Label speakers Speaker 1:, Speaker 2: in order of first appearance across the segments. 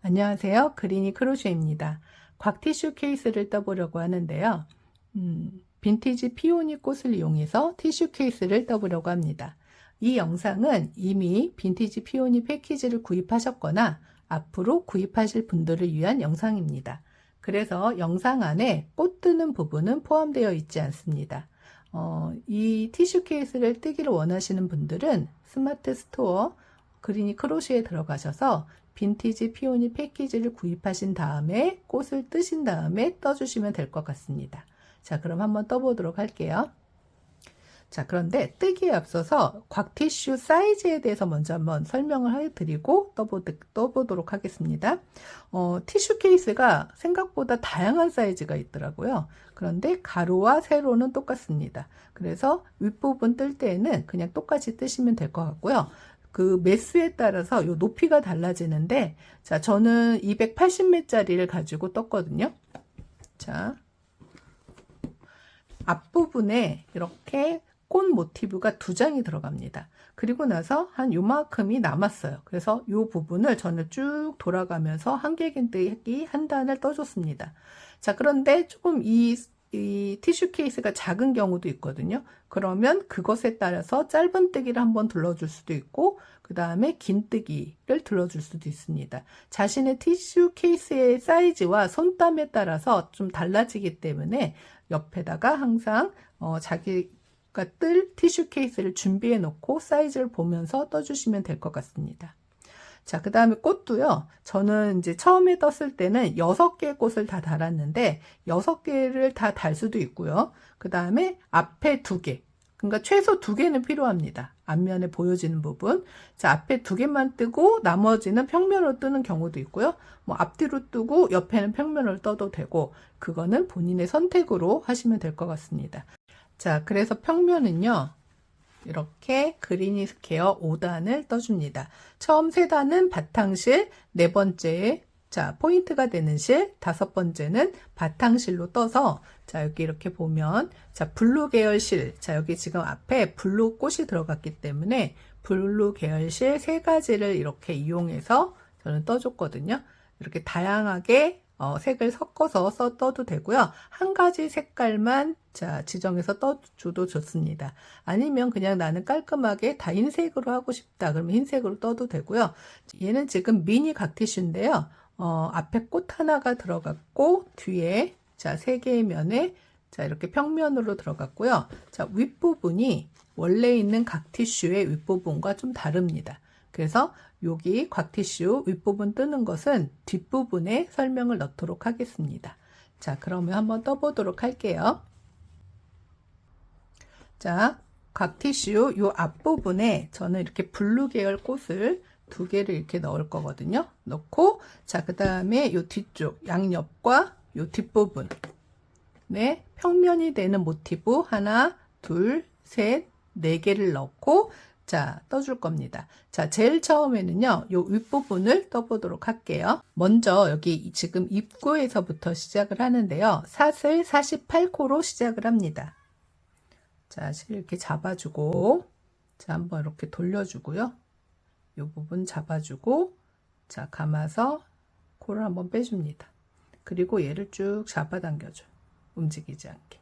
Speaker 1: 안녕하세요. 그린이 크로셰입니다. 곽티슈 케이스를 떠보려고 하는데요. 빈티지 피오니 꽃을 이용해서 티슈 케이스를 떠보려고 합니다. 이 영상은 이미 빈티지 피오니 패키지를 구입하셨거나 앞으로 구입하실 분들을 위한 영상입니다. 그래서 영상 안에 꽃 뜨는 부분은 포함되어 있지 않습니다. 이 티슈 케이스를 뜨기를 원하시는 분들은 스마트 스토어 그린이 크로셰에 들어가셔서 빈티지 피오니 패키지를 구입하신 다음에 꽃을 뜨신 다음에 떠주시면 될 것 같습니다. 자, 그럼 한번 떠보도록 할게요. 자, 그런데 뜨기에 앞서서 곽티슈 사이즈에 대해서 먼저 한번 설명을 해드리고 떠보도록 하겠습니다. 티슈 케이스가 생각보다 다양한 사이즈가 있더라고요. 그런데 가로와 세로는 똑같습니다. 그래서 윗부분 뜰 때에는 그냥 똑같이 뜨시면 될 것 같고요. 그 매수에 따라서 요 높이가 달라지는데, 자, 저는 280매짜리를 가지고 떴거든요. 자, 앞부분에 이렇게 꽃 모티브가 2장이 들어갑니다. 그리고 나서 한 요만큼이 남았어요. 그래서 요 부분을 저는 쭉 돌아가면서 한길긴뜨기 한 단을 떠줬습니다. 자, 그런데 조금 이 티슈 케이스가 작은 경우도 있거든요. 그러면 그것에 따라서 짧은뜨기를 한번 둘러줄 수도 있고, 그 다음에 긴뜨기를 둘러줄 수도 있습니다. 자신의 티슈 케이스의 사이즈와 손땀에 따라서 좀 달라지기 때문에 옆에다가 항상 자기가 뜰 티슈 케이스를 준비해 놓고 사이즈를 보면서 떠주시면 될 것 같습니다. 자, 그 다음에 꽃도요. 저는 이제 처음에 떴을 때는 6개의 꽃을 다 달았는데 6개를 다 달 수도 있고요. 그 다음에 앞에 2개. 그러니까 최소 2개는 필요합니다. 앞면에 보여지는 부분. 자, 앞에 2개만 뜨고 나머지는 평면으로 뜨는 경우도 있고요. 뭐 앞뒤로 뜨고 옆에는 평면으로 떠도 되고, 그거는 본인의 선택으로 하시면 될 것 같습니다. 자, 그래서 평면은요. 이렇게 그린이 스퀘어 5단을 떠줍니다. 처음 3단은 바탕실, 4번째 자 포인트가 되는 실, 5번째는 바탕실로 떠서, 자 여기 이렇게 보면 자 블루 계열 실, 자 여기 지금 앞에 블루 꽃이 들어갔기 때문에 블루 계열 실 3가지를 이렇게 이용해서 저는 떠줬거든요. 이렇게 다양하게 색을 섞어서 떠도 되고요. 한 가지 색깔만 자 지정해서 떠줘도 좋습니다. 아니면 그냥 나는 깔끔하게 다 흰색으로 하고 싶다 그러면 흰색으로 떠도 되고요. 얘는 지금 미니 각티슈인데요. 앞에 꽃 하나가 들어갔고 뒤에 자 3개의 면에 자 이렇게 평면으로 들어갔고요. 자 윗부분이 원래 있는 각티슈의 윗부분과 좀 다릅니다. 그래서 여기 곽티슈 윗부분 뜨는 것은 뒷부분에 설명을 넣도록 하겠습니다. 자, 그러면 한번 떠보도록 할게요. 자, 곽티슈 요 앞부분에 저는 이렇게 블루 계열 꽃을 2개를 이렇게 넣을 거거든요. 넣고, 자, 그 다음에 요 뒤쪽, 양옆과 요 뒷부분. 네, 평면이 되는 모티브 하나, 둘, 셋, 4개를 넣고, 자, 떠줄 겁니다. 자, 제일 처음에는요, 요 윗부분을 떠보도록 할게요. 먼저 여기 지금 입구에서부터 시작을 하는데요. 사슬 48코로 시작을 합니다. 자, 실 이렇게 잡아주고, 자, 한번 이렇게 돌려주고요. 요 부분 잡아주고, 자, 감아서 코를 한번 빼줍니다. 그리고 얘를 쭉 잡아당겨줘요. 움직이지 않게.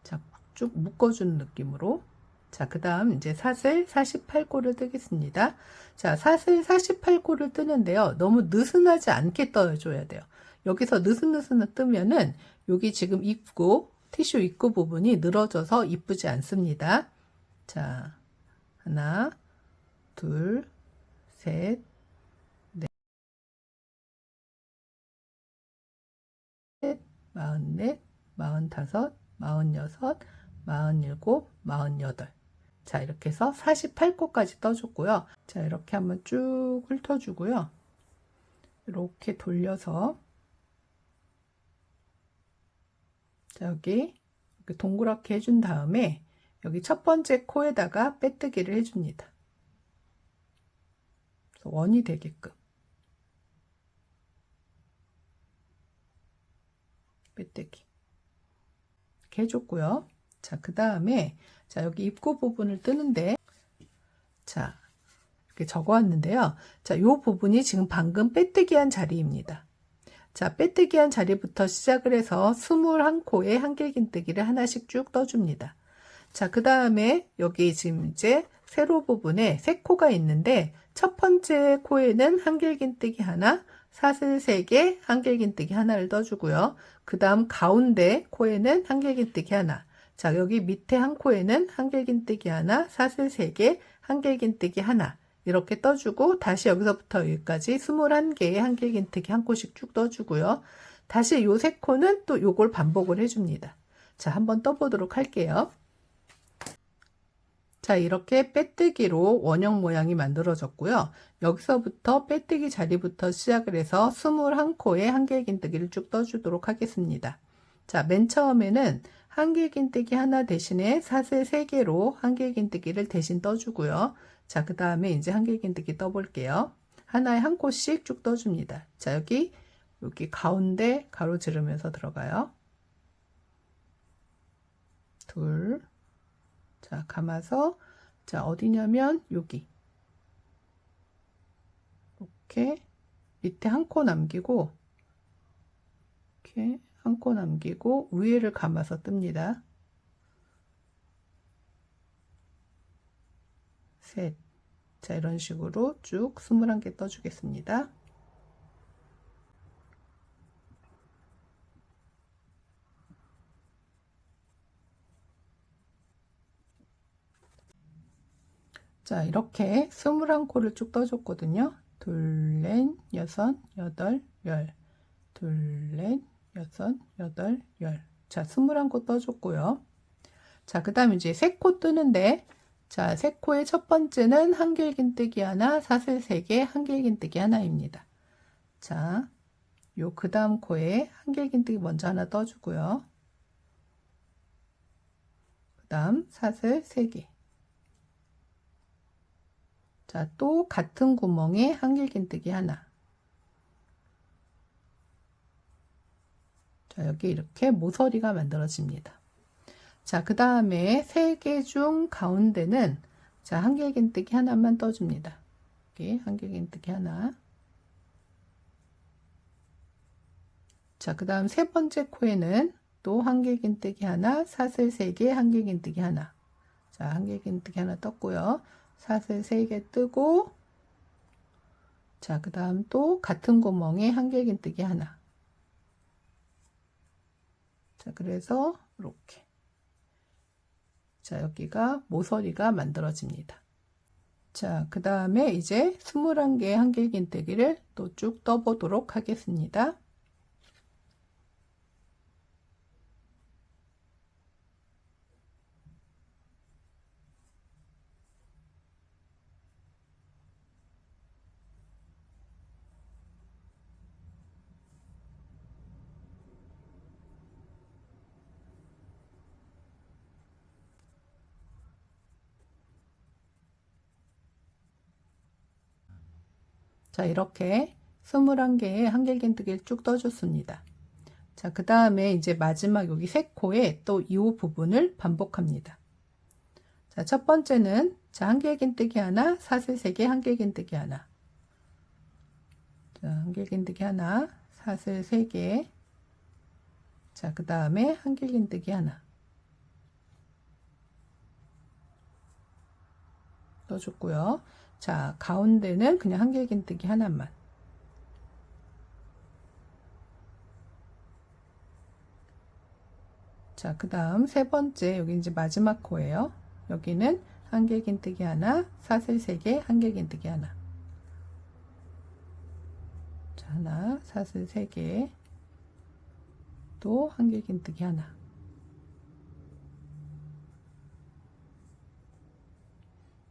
Speaker 1: 자, 쭉 묶어주는 느낌으로. 자, 그 다음 이제 사슬 48코를 뜨겠습니다. 자, 사슬 48코를 뜨는데요. 너무 느슨하지 않게 떠줘야 돼요. 여기서 느슨느슨 뜨면은 여기 지금 입구, 티슈 입구 부분이 늘어져서 이쁘지 않습니다. 자, 하나, 둘, 셋, 넷, 44, 45, 46, 47, 48. 자, 이렇게 해서 48코까지 떠줬고요. 자, 이렇게 한번 쭉 훑어주고요. 이렇게 돌려서, 자, 여기 이렇게 동그랗게 해준 다음에 여기 첫 번째 코에다가 빼뜨기를 해줍니다. 그래서 원이 되게끔 빼뜨기 이렇게 해줬고요. 자, 그 다음에 자, 여기 입구 부분을 뜨는데 자, 이렇게 적어왔는데요. 자, 요 부분이 지금 방금 빼뜨기 한 자리입니다. 자, 빼뜨기 한 자리부터 시작을 해서 21코에 한길긴뜨기를 하나씩 쭉 떠줍니다. 자, 그 다음에 여기 지금 이제 세로 부분에 3코가 있는데 첫 번째 코에는 한길긴뜨기 하나, 사슬 3개, 한길긴뜨기 하나를 떠주고요. 그 다음 가운데 코에는 한길긴뜨기 하나. 자, 여기 밑에 한 코에는 한길긴뜨기 하나, 사슬 3개, 한길긴뜨기 하나. 이렇게 떠주고 다시 여기서부터 여기까지 21개의 한길긴뜨기 한 코씩 쭉 떠주고요. 다시 요 3코는 또 요걸 반복을 해줍니다. 자, 한번 떠보도록 할게요. 자, 이렇게 빼뜨기로 원형 모양이 만들어졌고요. 여기서부터 빼뜨기 자리부터 시작을 해서 21코의 한길긴뜨기를 쭉 떠주도록 하겠습니다. 자, 맨 처음에는 한길긴뜨기 하나 대신에 사슬 3개로 한길긴뜨기를 대신 떠주고요. 자, 그 다음에 이제 한길긴뜨기 떠볼게요. 하나에 한 코씩 쭉 떠줍니다. 자, 여기 가운데 가로지르면서 들어가요. 둘. 자, 감아서 자, 어디냐면 여기 이렇게 밑에 한 코 남기고 이렇게 한 코 남기고 위에를 감아서 뜹니다. 셋. 자, 이런 식으로 쭉 21개 떠주겠습니다. 자, 이렇게 21코를 쭉 떠줬거든요. 둘, 넷, 여섯, 여덟, 열. 둘, 넷, 여섯, 여덟, 열. 자, 21코 떠줬고요. 자, 그 다음에 이제 3코 뜨는데, 자, 3코의 첫 번째는 한길긴뜨기 하나, 사슬 3개, 한길긴뜨기 하나입니다. 자, 요 그 다음 코에 한길긴뜨기 먼저 하나 떠주고요. 그 다음 사슬 3개. 자, 또 같은 구멍에 한길긴뜨기 하나. 자, 여기 이렇게 모서리가 만들어집니다. 자, 그 다음에 3개 중 가운데는 자, 한길긴뜨기 하나만 떠줍니다. 여기 한길긴뜨기 하나. 자, 그 다음 세 번째 코에는 또 한길긴뜨기 하나, 사슬 3개, 한길긴뜨기 하나. 자, 한길긴뜨기 하나 떴고요. 사슬 3개 뜨고, 자, 그 다음 또 같은 구멍에 한길긴뜨기 하나. 자, 그래서 이렇게. 자, 여기가 모서리가 만들어집니다. 자, 그 다음에 이제 21개의 한길긴뜨기를 또 쭉 떠보도록 하겠습니다. 자, 이렇게 21개의 한길긴뜨기를 쭉 떠줬습니다. 자, 그 다음에 이제 마지막 여기 3코에 또 이 부분을 반복합니다. 자, 첫 번째는 자, 한길긴뜨기 하나, 사슬 3개, 한길긴뜨기 하나. 자, 한길긴뜨기 하나, 사슬 3개. 자, 그 다음에 한길긴뜨기 하나. 떠줬고요. 자, 가운데는 그냥 한길긴뜨기 하나만. 자, 그 다음 세 번째, 여기 이제 마지막 코예요. 여기는 한길긴뜨기 하나, 사슬 3개, 한길긴뜨기 하나. 자, 하나, 사슬 3개, 또 한길긴뜨기 하나.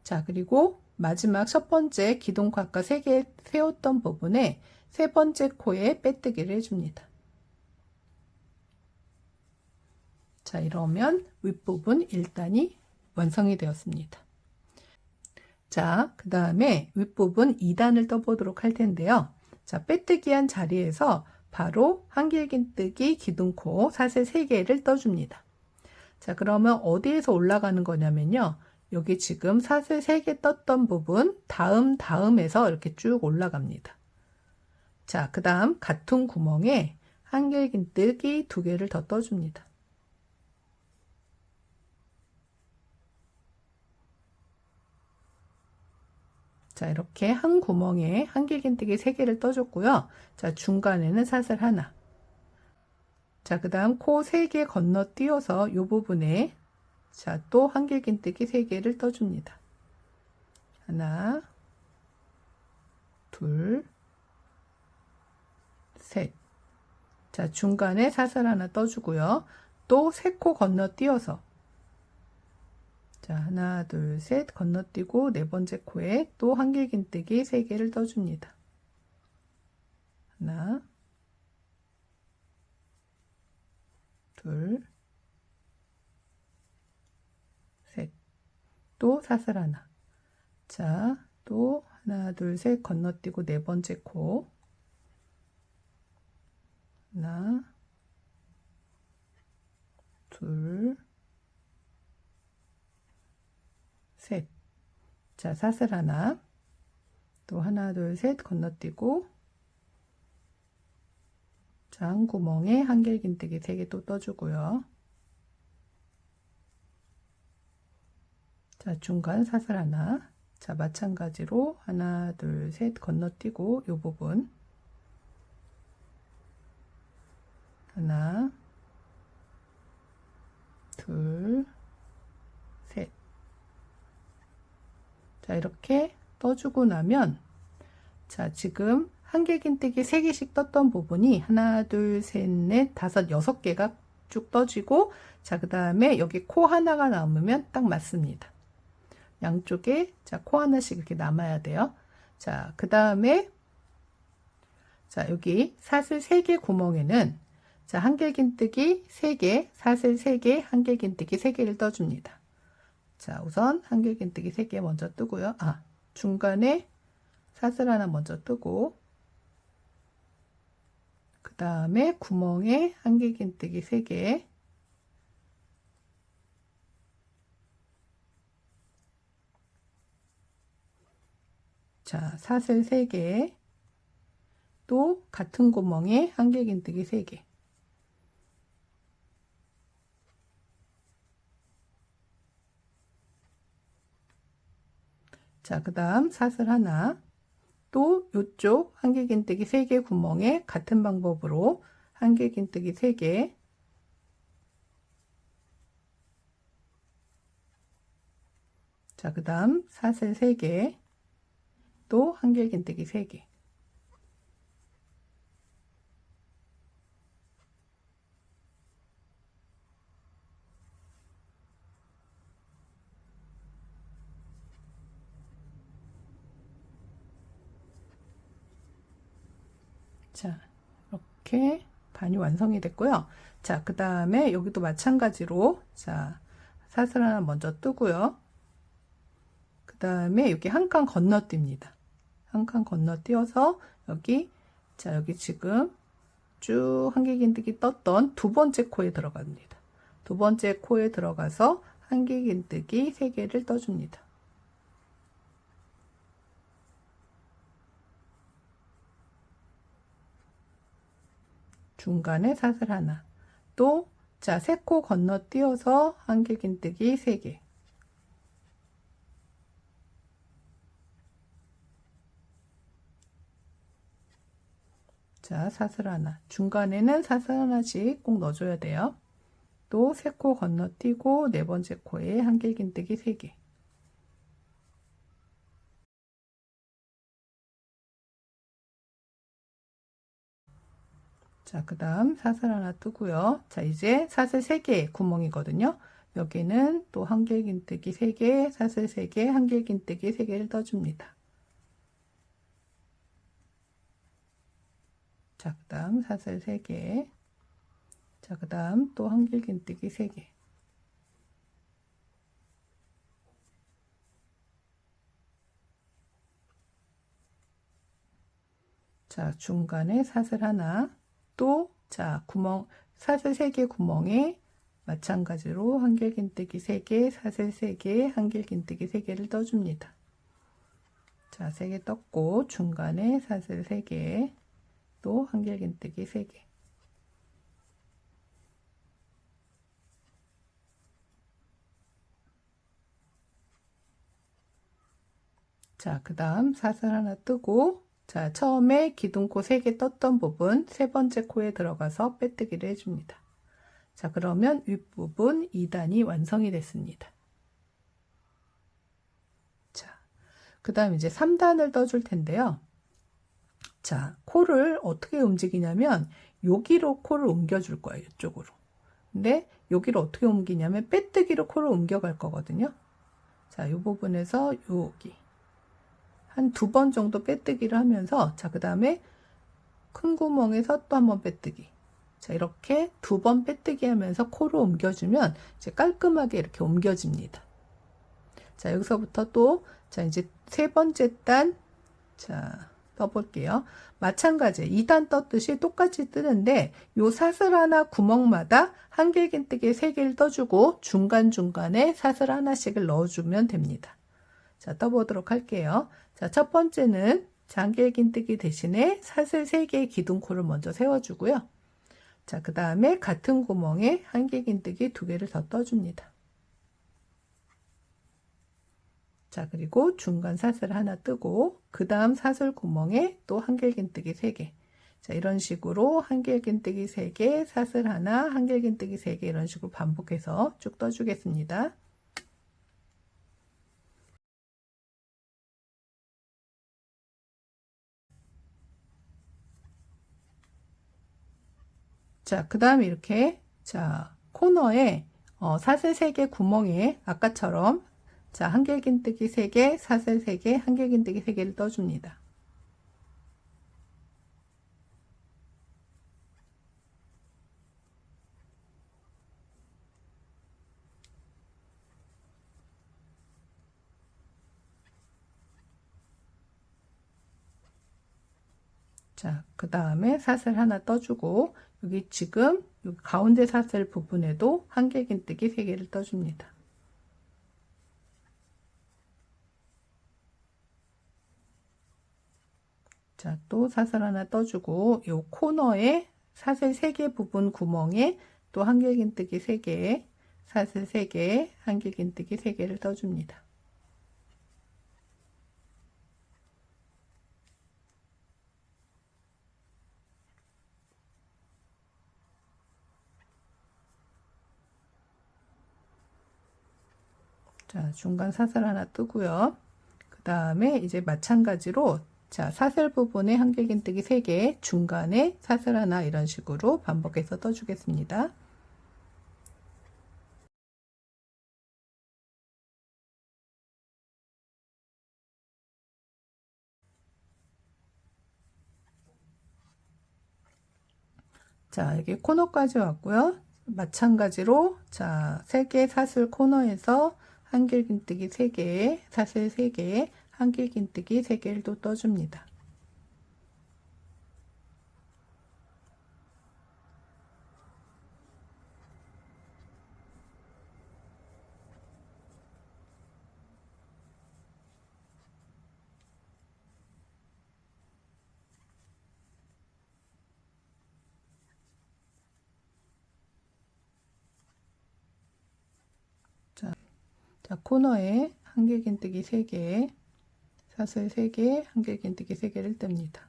Speaker 1: 자, 그리고 마지막 첫 번째 기둥코 아까 3개 세웠던 부분에 세 번째 코에 빼뜨기를 해줍니다. 자, 이러면 윗부분 1단이 완성이 되었습니다. 자, 그 다음에 윗부분 2단을 떠보도록 할 텐데요. 자, 빼뜨기 한 자리에서 바로 한길긴뜨기 기둥코 사슬 3개를 떠줍니다. 자, 그러면 어디에서 올라가는 거냐면요. 여기 지금 사슬 3개 떴던 부분 다음에서 이렇게 쭉 올라갑니다. 자, 그 다음 같은 구멍에 한길긴뜨기 2개를 더 떠줍니다. 자, 이렇게 한 구멍에 한길긴뜨기 3개를 떠줬고요. 자, 중간에는 사슬 하나. 자, 그 다음 코 3개 건너뛰어서 이 부분에 자, 또 한길긴뜨기 3개를 떠줍니다. 하나, 둘, 셋. 자, 중간에 사슬 하나 떠주고요. 또 3코 건너뛰어서 자, 하나, 둘, 셋 건너뛰고 4번째 코에 또 한길긴뜨기 3개를 떠줍니다. 하나, 둘, 셋. 또 사슬 하나. 자, 또 하나, 둘, 셋 건너뛰고 4번째 코. 하나, 둘, 셋. 자, 사슬 하나. 또 하나, 둘, 셋 건너뛰고 자, 한 구멍에 한길긴뜨기 3개 또 떠주고요. 자, 중간 사슬 하나. 자, 마찬가지로 하나, 둘, 셋 건너뛰고 이 부분 하나, 둘, 셋. 자, 이렇게 떠주고 나면 자, 지금 한길긴뜨기 3개씩 떴던 부분이 하나, 둘, 셋, 넷, 다섯, 6개가 쭉 떠지고 자, 그 다음에 여기 코 하나가 남으면 딱 맞습니다. 양쪽에 자, 코 하나씩 이렇게 남아야 돼요. 자, 그 다음에 자, 여기 사슬 3개 구멍에는 자, 한길긴뜨기 3개, 사슬 3개, 한길긴뜨기 3개를 떠줍니다. 자, 우선 한길긴뜨기 3개 먼저 뜨고요. 아, 중간에 사슬 하나 먼저 뜨고 그 다음에 구멍에 한길긴뜨기 3개 자, 사슬 3개 또 같은 구멍에 한길긴뜨기 3개 자, 그 다음 사슬 하나 또 이쪽 한길긴뜨기 3개 구멍에 같은 방법으로 한길긴뜨기 3개 자, 그 다음 사슬 3개 또 한길긴뜨기 3개 자, 이렇게 반이 완성이 됐고요. 자, 그 다음에 여기도 마찬가지로 자, 사슬 하나 먼저 뜨고요. 그 다음에 여기 한 칸 건너뜁니다. 한 칸 건너뛰어서 여기 자, 여기 지금 쭉 한길긴뜨기 떴던 2번째 코에 들어갑니다. 2번째 코에 들어가서 한길긴뜨기 3개를 떠줍니다. 중간에 사슬 하나 또 자, 3코 건너뛰어서 한길긴뜨기 3개 자, 사슬 하나 중간에는 사슬 하나씩 꼭 넣어줘야 돼요. 또 3코 건너뛰고 4번째 코에 한길긴뜨기 3개 자, 그 다음 사슬 하나 뜨고요. 자, 이제 사슬 3개 구멍이거든요. 여기는 또 한길긴뜨기 3개, 사슬 3개, 한길긴뜨기 3개를 떠줍니다. 자, 그 다음 사슬 3개. 자, 그 다음 또 한길긴뜨기 3개. 자, 중간에 사슬 하나, 또, 자, 사슬 3개 구멍에 마찬가지로 한길긴뜨기 3개, 사슬 3개, 한길긴뜨기 3개를 떠줍니다. 자, 3개 떴고, 중간에 사슬 3개, 또 한길긴뜨기 3개. 자, 그 다음 사슬 하나 뜨고, 자, 처음에 기둥코 3개 떴던 부분, 세 번째 코에 들어가서 빼뜨기를 해줍니다. 자, 그러면 윗부분 2단이 완성이 됐습니다. 자, 그 다음 이제 3단을 떠줄 텐데요. 자, 코를 어떻게 움직이냐면, 여기로 코를 옮겨줄 거예요, 이쪽으로. 근데 여기를 어떻게 옮기냐면, 빼뜨기로 코를 옮겨갈 거거든요. 자, 이 부분에서 여기. 한 2번 정도 빼뜨기를 하면서, 자, 그 다음에 큰 구멍에서 또 1번 빼뜨기. 자, 이렇게 2번 빼뜨기 하면서 코를 옮겨주면 이제 깔끔하게 이렇게 옮겨집니다. 자, 여기서부터 또, 자, 이제 세 번째 단, 자, 떠볼게요. 마찬가지 2단 떴듯이 똑같이 뜨는데, 요 사슬 하나 구멍마다 한길긴뜨기 3개를 떠주고, 중간중간에 사슬 하나씩을 넣어주면 됩니다. 자, 떠보도록 할게요. 자, 첫 번째는 한길긴뜨기 대신에 사슬 3개의 기둥코를 먼저 세워주고요. 자, 그 다음에 같은 구멍에 한길긴뜨기 2개를 더 떠줍니다. 자, 그리고 중간 사슬 하나 뜨고, 그 다음 사슬 구멍에 또 한길긴뜨기 3개. 자, 이런 식으로 한길긴뜨기 3개, 사슬 하나, 한길긴뜨기 3개 이런 식으로 반복해서 쭉 떠주겠습니다. 자, 그 다음에 이렇게, 자, 코너에 사슬 3개 구멍에 아까처럼 자, 한길긴뜨기 3개, 사슬 3개, 한길긴뜨기 3개를 떠줍니다. 자, 그 다음에 사슬 하나 떠주고, 여기 지금 여기 가운데 사슬 부분에도 한길긴뜨기 3개를 떠줍니다. 자, 또 사슬 하나 떠주고, 요 코너에 사슬 3개 부분 구멍에 또 한길긴뜨기 3개, 사슬 3개, 한길긴뜨기 3개를 떠줍니다. 자, 중간 사슬 하나 뜨고요. 그 다음에 이제 마찬가지로 자, 사슬 부분에 한길긴뜨기 3개, 중간에 사슬 하나 이런 식으로 반복해서 떠주겠습니다. 자, 여기 코너까지 왔고요. 마찬가지로 자, 3개 사슬 코너에서 한길긴뜨기 3개, 사슬 3개, 한길긴뜨기 3개를 또 떠줍니다. 자, 코너에 한길긴뜨기 3개, 사슬 3개, 한길긴뜨기 3개를 뗍니다.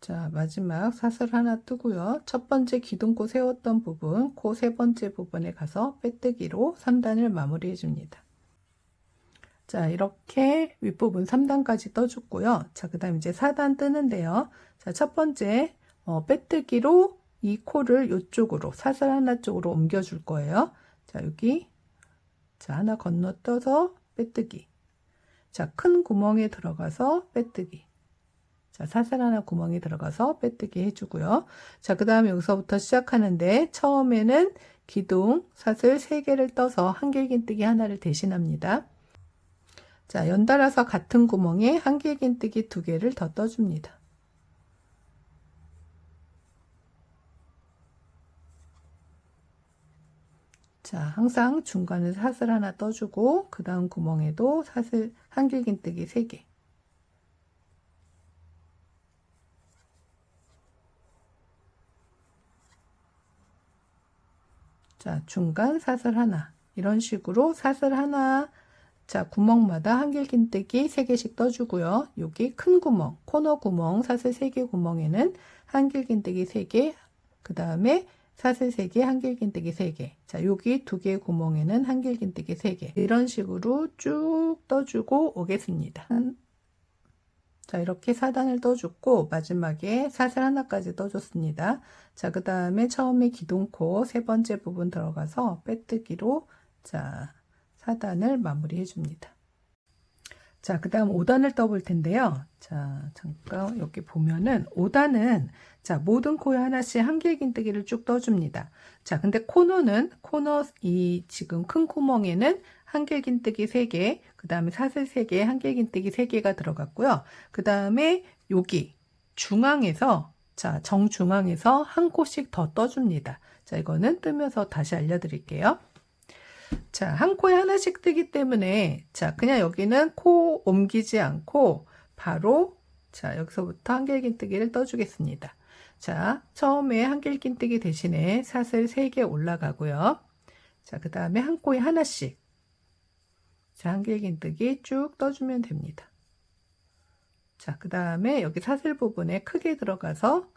Speaker 1: 자, 마지막 사슬 하나 뜨고요. 첫 번째 기둥코 세웠던 부분, 그 세 번째 부분에 가서 빼뜨기로 3단을 마무리해 줍니다. 자, 이렇게 윗부분 3단까지 떠줬고요. 자, 그 다음 이제 4단 뜨는데요. 자, 첫 번째, 빼뜨기로 이 코를 이쪽으로, 사슬 하나 쪽으로 옮겨줄 거예요. 자, 여기, 자, 하나 건너 떠서 빼뜨기. 자, 큰 구멍에 들어가서 빼뜨기. 자, 사슬 하나 구멍에 들어가서 빼뜨기 해주고요. 자, 그 다음에 여기서부터 시작하는데, 처음에는 기둥, 사슬 3개를 떠서 한길긴뜨기 하나를 대신합니다. 자, 연달아서 같은 구멍에 한길긴뜨기 2개를 더 떠줍니다. 자, 항상 중간에 사슬 하나 떠주고 그 다음 구멍에도 사슬 한길긴뜨기 3개. 자, 중간 사슬 하나. 이런 식으로 사슬 하나, 자, 구멍마다 한길긴뜨기 3개씩 떠주고요. 여기 큰 구멍, 코너 구멍, 사슬 3개 구멍에는 한길긴뜨기 3개, 그 다음에 사슬 3개, 한길긴뜨기 3개. 자, 여기 2개 구멍에는 한길긴뜨기 3개. 이런 식으로 쭉 떠주고 오겠습니다. 자, 이렇게 4단을 떠줬고 마지막에 사슬 하나까지 떠줬습니다. 자, 그 다음에 처음에 기둥코 3번째 부분 들어가서 빼뜨기로 자, 4단을 마무리해 줍니다. 자, 그 다음 5단을 떠볼 텐데요. 자, 잠깐 여기 보면은 5단은 자, 모든 코에 하나씩 한길긴뜨기를 쭉 떠줍니다. 자, 근데 코너 이 지금 큰 구멍에는 한길긴뜨기 3개, 그 다음에 사슬 3개, 한길긴뜨기 3개가 들어갔고요. 그 다음에 여기 중앙에서 자, 정중앙에서 한 코씩 더 떠줍니다. 자, 이거는 뜨면서 다시 알려드릴게요. 자, 한 코에 하나씩 뜨기 때문에 자, 그냥 여기는 코 옮기지 않고 바로 자, 여기서부터 한길긴뜨기를 떠주겠습니다. 자, 처음에 한길긴뜨기 대신에 사슬 3개 올라가고요. 자, 그 다음에 한 코에 하나씩 자, 한길긴뜨기 쭉 떠주면 됩니다. 자, 그 다음에 여기 사슬 부분에 크게 들어가서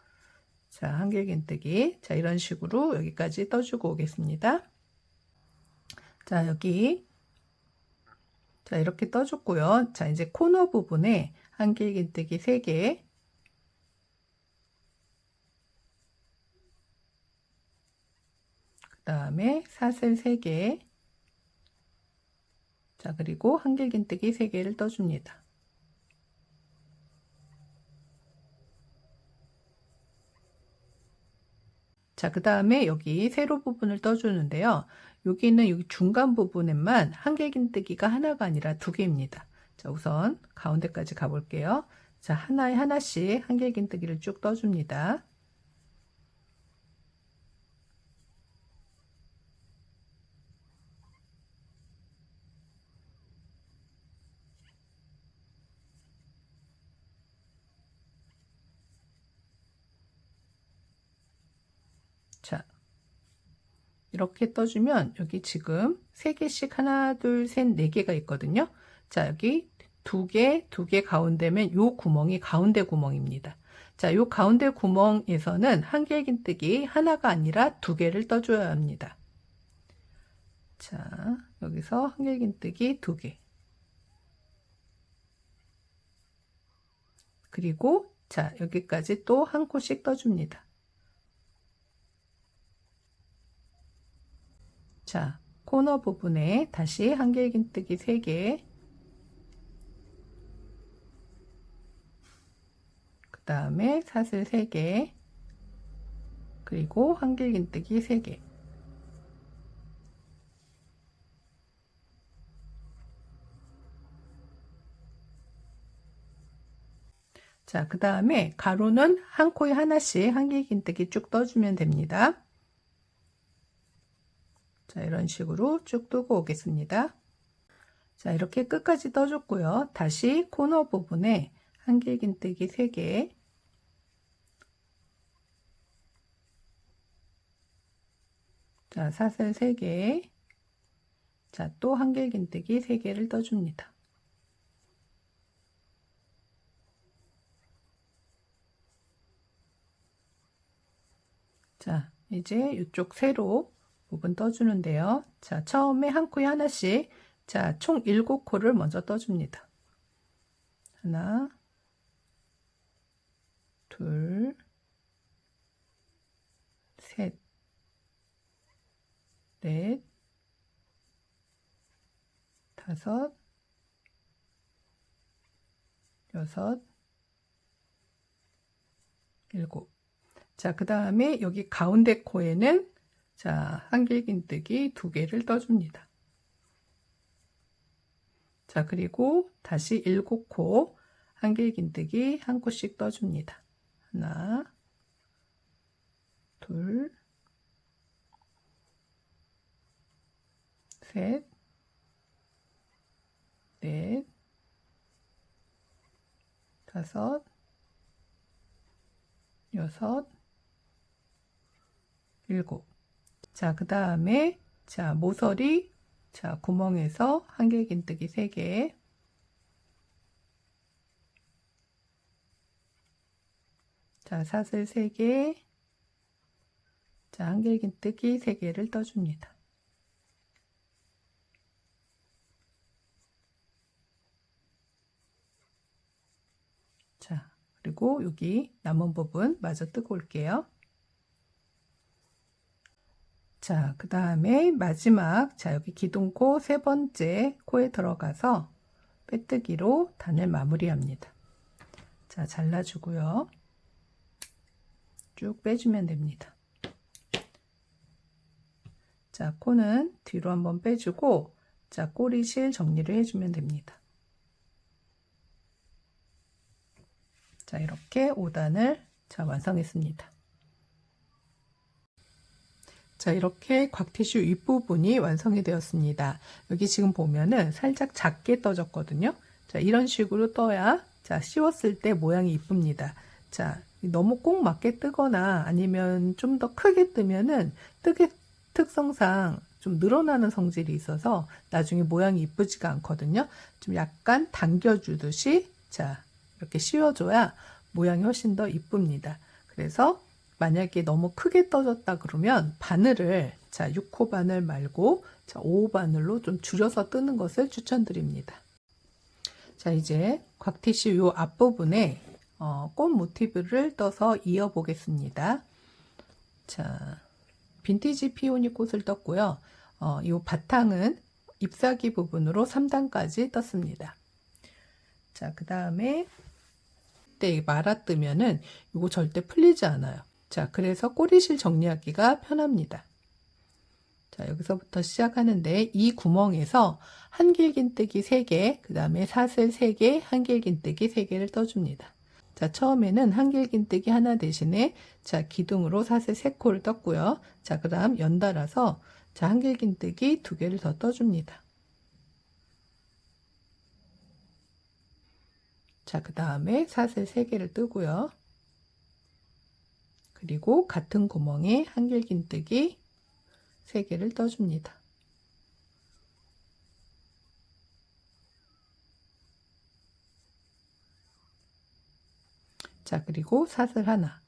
Speaker 1: 자, 한길긴뜨기 자, 이런 식으로 여기까지 떠주고 오겠습니다. 자, 여기 자, 이렇게 떠줬고요. 자, 이제 코너 부분에 한길긴뜨기 3개, 그 다음에 사슬 3개, 자, 그리고 한길긴뜨기 3개를 떠줍니다. 자, 그 다음에 여기 세로 부분을 떠주는데요. 여기는 여기 중간 부분에만 한길긴뜨기가 하나가 아니라 2개입니다. 자, 우선 가운데까지 가볼게요. 자, 하나에 하나씩 한길긴뜨기를 쭉 떠줍니다. 자, 이렇게 떠주면 여기 지금 3개씩 하나, 둘, 셋, 4개가 있거든요. 자, 여기 2개, 2개 가운데면 요 구멍이 가운데 구멍입니다. 자, 요 가운데 구멍에서는 한길긴뜨기 하나가 아니라 2개를 떠줘야 합니다. 자, 여기서 한길긴뜨기 2개. 그리고 자, 여기까지 또 한 코씩 떠줍니다. 자, 코너 부분에 다시 한길긴뜨기 3개, 그 다음에 사슬 3개, 그리고 한길긴뜨기 3개. 자, 그 다음에 가로는 한 코에 하나씩 한길긴뜨기 쭉 떠주면 됩니다. 자, 이런 식으로 쭉 뜨고 오겠습니다. 자, 이렇게 끝까지 떠줬고요. 다시 코너 부분에 한길긴뜨기 3개, 자, 사슬 3개, 자, 또 한길긴뜨기 3개를 떠줍니다. 자, 이제 이쪽 세로 부분 떠주는데요. 자, 처음에 한 코에 하나씩 자, 총 7코를 먼저 떠줍니다. 하나, 둘, 셋, 넷, 다섯, 여섯, 일곱. 자, 그 다음에 여기 가운데 코에는 자, 한길긴뜨기 2개를 떠줍니다. 자, 그리고 다시 7코 한길긴뜨기 1코씩 떠줍니다. 하나, 둘, 셋, 넷, 다섯, 여섯, 일곱. 자, 그 다음에 자, 모서리 자, 구멍에서 한길긴뜨기 3개. 자, 사슬 3개. 자, 한길긴뜨기 3개를 떠줍니다. 자, 그리고 여기 남은 부분 마저 뜨고 올게요. 자, 그 다음에 마지막, 자, 여기 기둥코 3번째 코에 들어가서 빼뜨기로 단을 마무리합니다. 자, 잘라주고요. 쭉 빼주면 됩니다. 자, 코는 뒤로 한번 빼주고, 자, 꼬리실 정리를 해주면 됩니다. 자, 이렇게 5단을 자, 완성했습니다. 자, 이렇게 곽티슈 윗부분이 완성이 되었습니다. 여기 지금 보면은 살짝 작게 떠졌거든요. 자, 이런 식으로 떠야 자, 씌웠을 때 모양이 이쁩니다. 자, 너무 꼭 맞게 뜨거나 아니면 좀 더 크게 뜨면은 뜨개 특성상 좀 늘어나는 성질이 있어서 나중에 모양이 이쁘지가 않거든요. 좀 약간 당겨주듯이 자, 이렇게 씌워줘야 모양이 훨씬 더 이쁩니다. 그래서 만약에 너무 크게 떠졌다 그러면 바늘을 자 6호 바늘 말고 자 5호 바늘로 좀 줄여서 뜨는 것을 추천드립니다. 자, 이제 곽티슈 요 앞부분에 꽃 모티브를 떠서 이어 보겠습니다. 자, 빈티지 피오니 꽃을 떴고요. 이 바탕은 잎사귀 부분으로 3단까지 떴습니다. 자, 그 다음에 때 말아뜨면은 이거 절대 풀리지 않아요. 자, 그래서 꼬리실 정리하기가 편합니다. 자, 여기서부터 시작하는데 이 구멍에서 한길긴뜨기 3개, 그 다음에 사슬 3개, 한길긴뜨기 3개를 떠줍니다. 자, 처음에는 한길긴뜨기 하나 대신에 자, 기둥으로 사슬 3코를 떴고요. 자, 그 다음 연달아서 자, 한길긴뜨기 2개를 더 떠줍니다. 자, 그 다음에 사슬 3개를 뜨고요. 그리고 같은 구멍에 한길긴뜨기 3개를 떠줍니다. 자, 그리고 사슬 하나.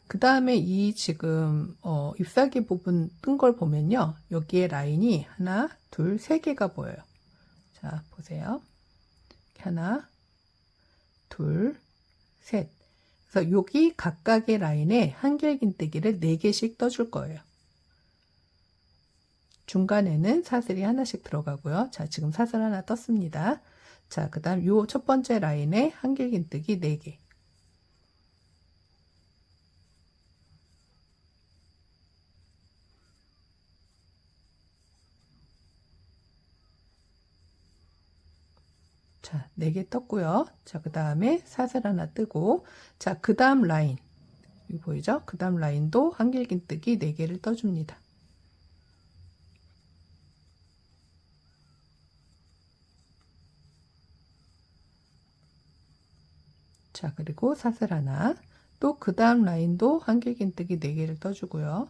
Speaker 1: 그 다음에 이 지금 잎사귀 부분 뜬 걸 보면요. 여기에 라인이 하나, 둘, 3개가 보여요. 자, 보세요. 하나, 둘, 셋. 그래서 여기 각각의 라인에 한길긴뜨기를 4개씩 떠줄 거예요. 중간에는 사슬이 하나씩 들어가고요. 자, 지금 사슬 하나 떴습니다. 자, 그 다음 요 첫 번째 라인에 한길긴뜨기 4개. 자, 4개 떴고요. 자, 그 다음에 사슬 하나 뜨고, 자, 그 다음 라인. 이거 보이죠? 그 다음 라인도 한길긴뜨기 4개를 떠줍니다. 자, 그리고 사슬 하나. 또 그 다음 라인도 한길긴뜨기 4개를 떠주고요.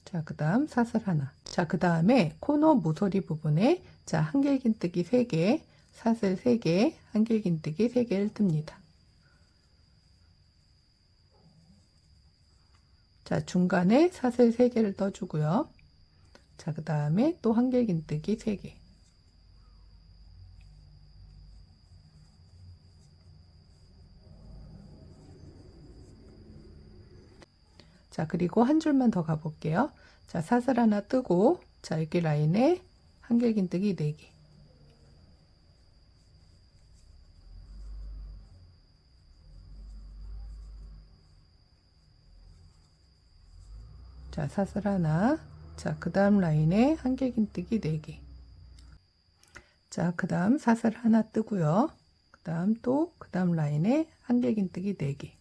Speaker 1: 자, 그 다음 사슬 하나. 자, 그 다음에 코너 모서리 부분에 자, 한길긴뜨기 3개, 사슬 3개, 한길긴뜨기 3개를 뜹니다. 자, 중간에 사슬 3개를 떠주고요. 자, 그 다음에 또 한길긴뜨기 3개. 자, 그리고 한 줄만 더 가볼게요. 자, 사슬 하나 뜨고, 자, 여기 라인에 한길긴뜨기 4개. 자, 사슬 하나. 자, 그 다음 라인에 한길긴뜨기 4개. 자, 그 다음 사슬 하나 뜨고요. 그 다음 또, 그 다음 라인에 한길긴뜨기 4개.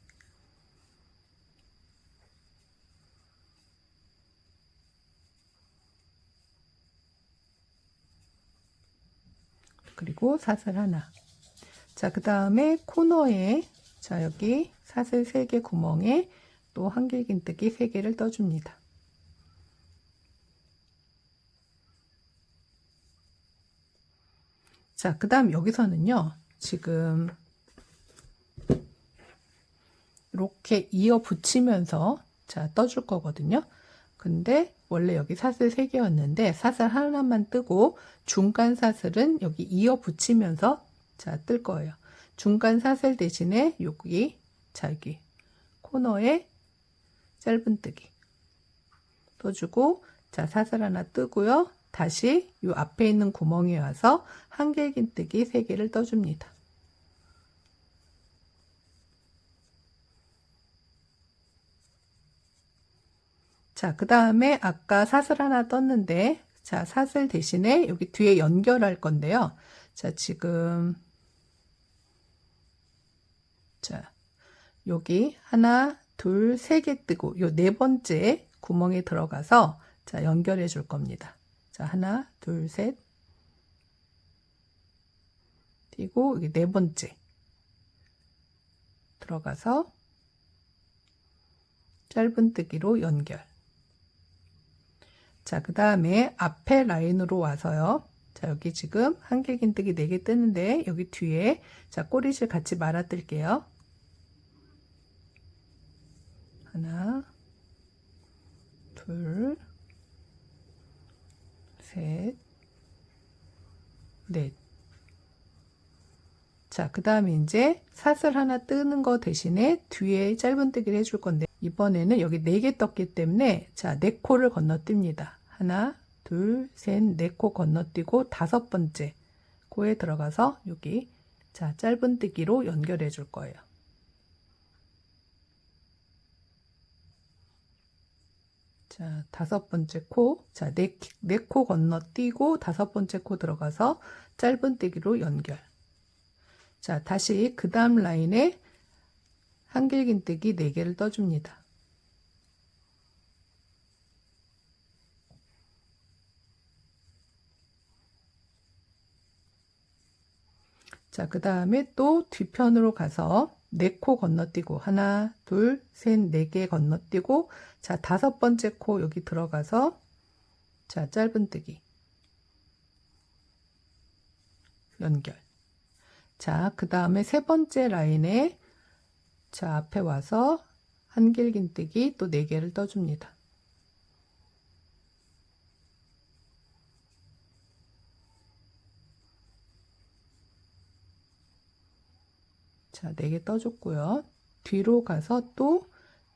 Speaker 1: 그리고 사슬 하나. 자, 그 다음에 코너에, 자, 여기 사슬 3개 구멍에 또 한길긴뜨기 3개를 떠줍니다. 자, 그 다음 여기서는요, 지금 이렇게 이어 붙이면서 자, 떠줄 거거든요. 근데 원래 여기 사슬 3개였는데 사슬 하나만 뜨고 중간 사슬은 여기 이어 붙이면서 자, 뜰 거예요. 중간 사슬 대신에 여기, 자, 여기 코너에 짧은뜨기 떠주고, 자, 사슬 하나 뜨고요. 다시 이 앞에 있는 구멍에 와서 한길긴뜨기 3개를 떠줍니다. 자, 그 다음에 아까 사슬 하나 떴는데, 자, 사슬 대신에 여기 뒤에 연결할 건데요. 자, 지금, 자, 여기 하나, 둘, 3개 뜨고, 요 4번째 구멍에 들어가서, 자, 연결해 줄 겁니다. 자, 하나, 둘, 셋. 띄고, 여기 4번째. 들어가서, 짧은뜨기로 연결. 자, 그 다음에 앞에 라인으로 와서요. 자, 여기 지금 한길긴뜨기 4개 뜨는데 여기 뒤에 자, 꼬리실 같이 말아 뜰게요. 하나, 둘, 셋, 넷. 자, 그 다음에 이제 사슬 하나 뜨는 거 대신에 뒤에 짧은뜨기를 해줄 건데 이번에는 여기 4개 떴기 때문에 자, 4코를 건너뜁니다. 하나, 둘, 셋, 4코 건너뛰고 5번째 코에 들어가서 여기 자, 짧은뜨기로 연결해 줄 거예요. 자, 5번째 코. 자, 4코 건너뛰고 5번째 코 들어가서 짧은뜨기로 연결. 자, 다시 그 다음 라인에 한길긴뜨기 4개를 떠줍니다. 자, 그 다음에 또 뒤편으로 가서 4코 건너뛰고 하나, 둘, 셋, 4개 건너뛰고 자, 5번째 코 여기 들어가서 자, 짧은뜨기 연결. 자, 그 다음에 3번째 라인에 자, 앞에 와서 한길긴뜨기 또 4개를 떠줍니다. 자, 4개 떠줬고요. 뒤로 가서 또,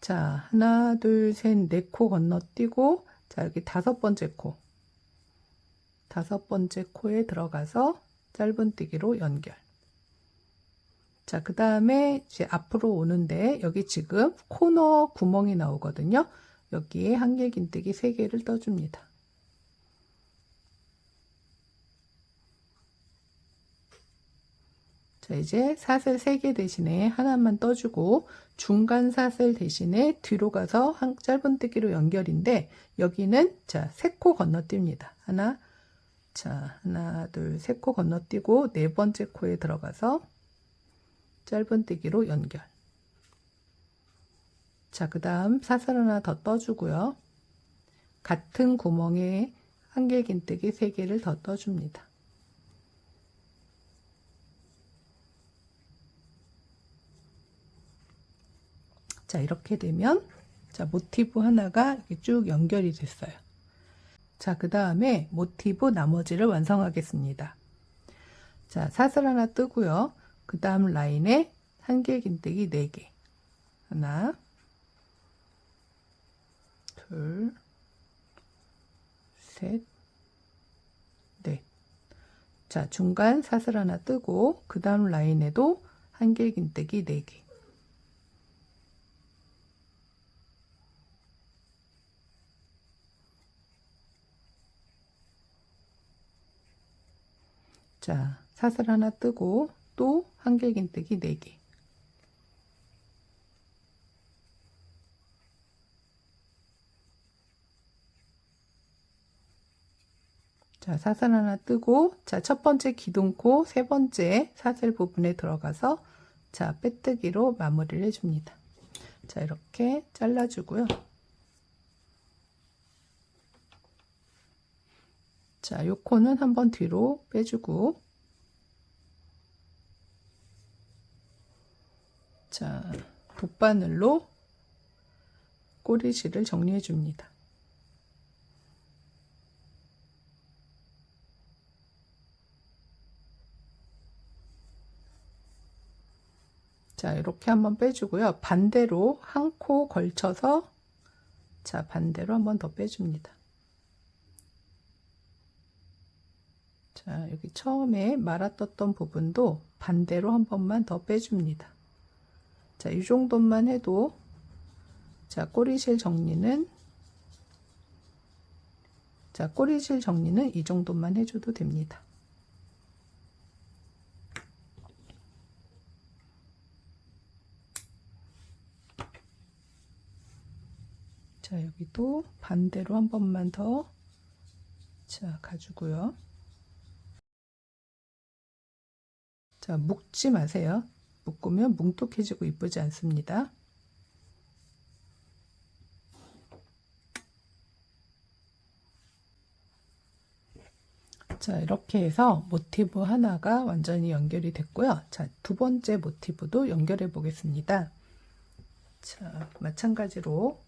Speaker 1: 자, 하나, 둘, 셋, 4코 건너뛰고, 자, 여기 5번째 코. 5번째 코에 들어가서 짧은뜨기로 연결. 자, 그 다음에 이제 앞으로 오는데, 여기 지금 코너 구멍이 나오거든요. 여기에 한길긴뜨기 3개를 떠줍니다. 자, 이제 사슬 3개 대신에 하나만 떠주고 중간 사슬 대신에 뒤로 가서 한 짧은뜨기로 연결인데 여기는 자, 3코 건너뜁니다. 하나, 자, 하나, 둘, 3코 건너뛰고 4번째 코에 들어가서 짧은뜨기로 연결. 자, 그 다음 사슬 하나 더 떠주고요. 같은 구멍에 한길긴뜨기 3개를 더 떠줍니다. 자, 이렇게 되면 자, 모티브 하나가 이렇게 쭉 연결이 됐어요. 자, 그 다음에 모티브 나머지를 완성하겠습니다. 자, 사슬 하나 뜨고요. 그 다음 라인에 한길긴뜨기 4개. 하나, 둘, 셋, 넷. 자, 중간 사슬 하나 뜨고 그 다음 라인에도 한길긴뜨기 4개. 자, 사슬 하나 뜨고 또 한길긴뜨기 4개. 자, 사슬 하나 뜨고, 자, 첫 번째 기둥코 세 번째 사슬 부분에 들어가서, 자, 빼뜨기로 마무리를 해줍니다. 자, 이렇게 잘라주고요. 자, 요 코는 한번 뒤로 빼주고, 자, 돗바늘로 꼬리실을 정리해줍니다. 자, 이렇게 한번 빼주고요. 반대로 한 코 걸쳐서, 자, 반대로 한번 더 빼줍니다. 자, 여기 처음에 말아떴던 부분도 반대로 한 번만 더 빼줍니다. 자, 이 정도만 해도, 자, 꼬리실 정리는 이 정도만 해줘도 됩니다. 자, 여기도 반대로 한 번만 더, 자, 가주고요. 자, 묶지 마세요. 묶으면 뭉툭해지고 이쁘지 않습니다. 자, 이렇게 해서 모티브 하나가 완전히 연결이 됐고요. 자, 두 번째 모티브도 연결해 보겠습니다. 자, 마찬가지로,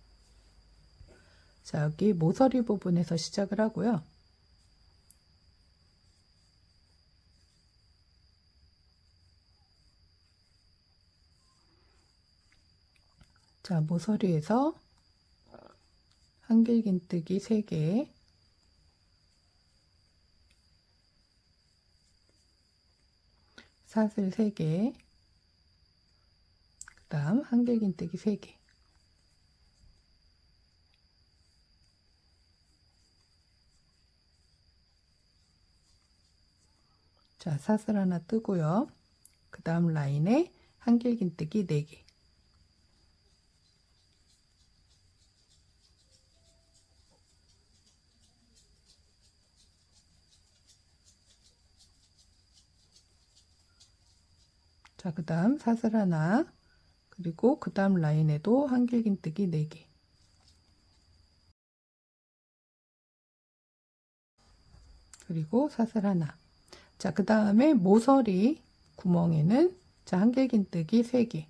Speaker 1: 자, 여기 모서리 부분에서 시작을 하고요. 자, 모서리에서 한길긴뜨기 3개, 사슬 3개, 그 다음 한길긴뜨기 3개. 자, 사슬 하나 뜨고요. 그 다음 라인에 한길긴뜨기 4개. 자, 그 다음 사슬 하나, 그리고 그 다음 라인에도 한길긴뜨기 4개. 그리고 사슬 하나. 자, 그 다음에 모서리 구멍에는, 자, 한길긴뜨기 3개.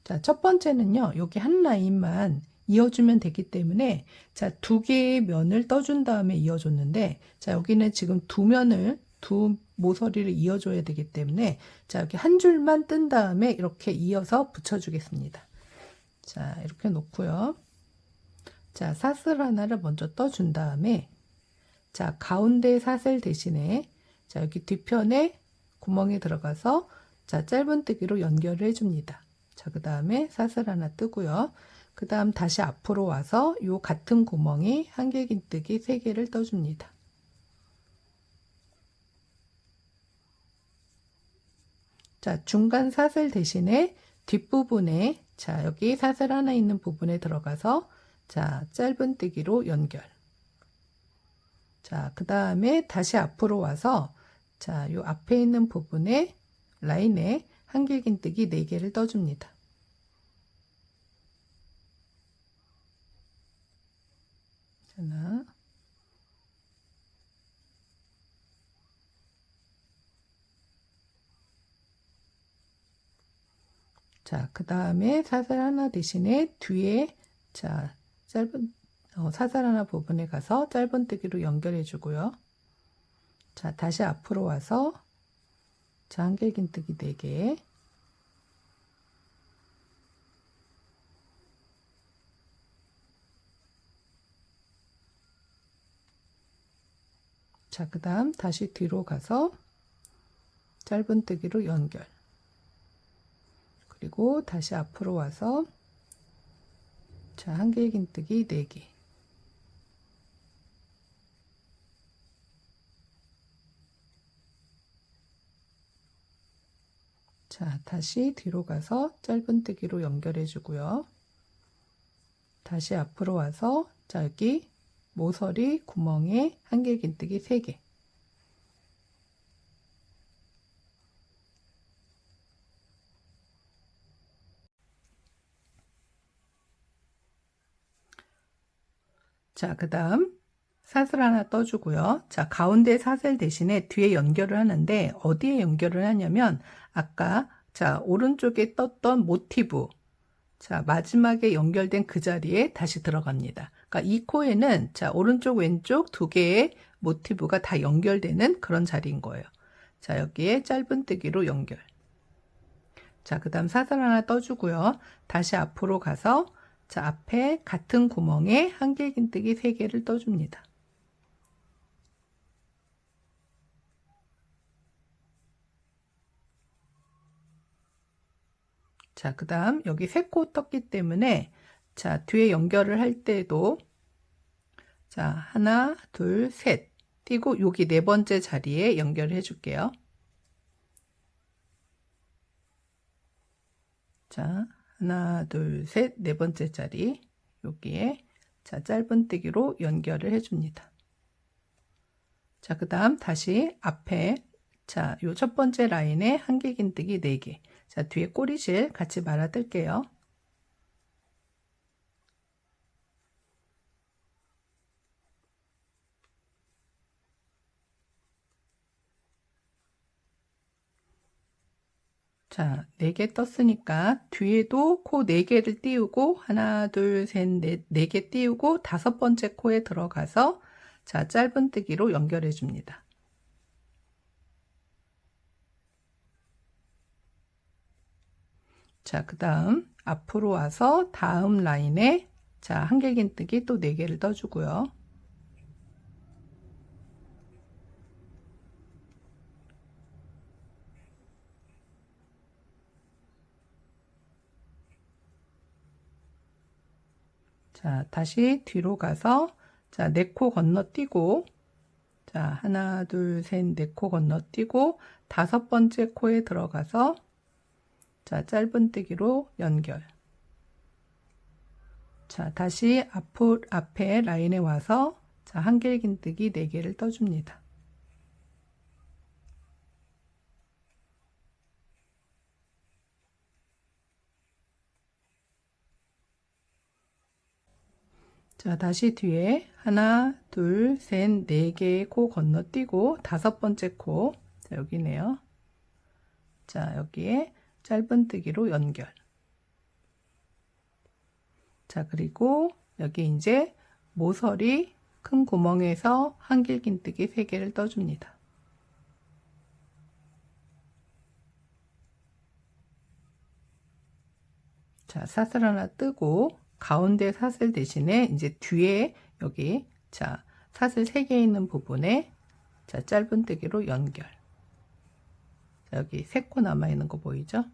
Speaker 1: 자, 첫 번째는요, 여기 한 라인만 이어주면 되기 때문에, 자, 2개의 면을 떠준 다음에 이어줬는데, 자, 여기는 지금 두 모서리를 이어줘야 되기 때문에, 자, 여기 한 줄만 뜬 다음에 이렇게 이어서 붙여주겠습니다. 자, 이렇게 놓고요. 자, 사슬 하나를 먼저 떠준 다음에, 자, 가운데 사슬 대신에, 자, 여기 뒤편에 구멍에 들어가서, 자, 짧은뜨기로 연결을 해줍니다. 자, 그 다음에 사슬 하나 뜨고요. 그 다음 다시 앞으로 와서 요 같은 구멍에 한길긴뜨기 3개를 떠줍니다. 자, 중간 사슬 대신에 뒷부분에, 자, 여기 사슬 하나 있는 부분에 들어가서, 자, 짧은뜨기로 연결. 자, 그 다음에 다시 앞으로 와서, 자, 요 앞에 있는 부분에 라인에 한길긴뜨기 4개를 떠줍니다. 하나, 자, 그 다음에 사슬 하나 대신에 뒤에 자, 사슬 하나 부분에 가서 짧은뜨기로 연결해 주고요. 자, 다시 앞으로 와서 자, 한길긴뜨기 4개. 자, 그 다음 다시 뒤로 가서 짧은뜨기로 연결. 그리고 다시 앞으로 와서 자, 한길긴뜨기 4개. 자, 다시 뒤로 가서 짧은뜨기로 연결해 주고요. 다시 앞으로 와서 자, 여기 모서리 구멍에 한길긴뜨기 3개. 자, 그 다음 사슬 하나 떠주고요. 자, 가운데 사슬 대신에 뒤에 연결을 하는데 어디에 연결을 하냐면 아까 자, 오른쪽에 떴던 모티브 자, 마지막에 연결된 그 자리에 다시 들어갑니다. 그러니까 이 코에는 자, 오른쪽 왼쪽 2개의 모티브가 다 연결되는 그런 자리인 거예요. 자, 여기에 짧은뜨기로 연결. 자, 그 다음 사슬 하나 떠주고요. 다시 앞으로 가서 자, 앞에 같은 구멍에 한길긴뜨기 3개를 떠줍니다. 자, 그 다음 여기 3코 떴기 때문에 자, 뒤에 연결을 할 때도 자, 하나, 둘, 셋 띄고 여기 4번째 자리에 연결해 줄게요. 자, 하나, 둘, 셋, 4번째 자리 여기에 자, 짧은뜨기로 연결을 해 줍니다. 자, 그 다음 다시 앞에 자, 요 첫 번째 라인에 한길긴뜨기 4개. 자, 뒤에 꼬리실 같이 말아 뜰게요. 자, 4개 떴으니까 뒤에도 코 4개를 띄우고 하나, 둘, 셋, 넷, 4개 띄우고 5번째 코에 들어가서 자, 짧은뜨기로 연결해 줍니다. 자, 그 다음 앞으로 와서 다음 라인에 자, 한길긴뜨기 또 4개를 떠주고요. 자, 다시 뒤로 가서 자, 4코 건너뛰고 자, 하나, 둘, 셋, 4코 건너뛰고 5번째 코에 들어가서 자, 짧은뜨기로 연결. 자, 다시 앞에 라인에 와서 자, 한길긴뜨기 4개를 떠줍니다. 자, 다시 뒤에 하나, 둘, 셋, 4개의 코 건너뛰고 5번째 코 자, 여기네요. 자, 여기에 짧은뜨기로 연결. 자, 그리고 여기 이제 모서리 큰 구멍에서 한길긴뜨기 3개를 떠줍니다. 자, 사슬 하나 뜨고 가운데 사슬 대신에 이제 뒤에 여기 자, 사슬 3개 있는 부분에 자, 짧은뜨기로 연결. 자, 여기 3코 남아 있는 거 보이죠?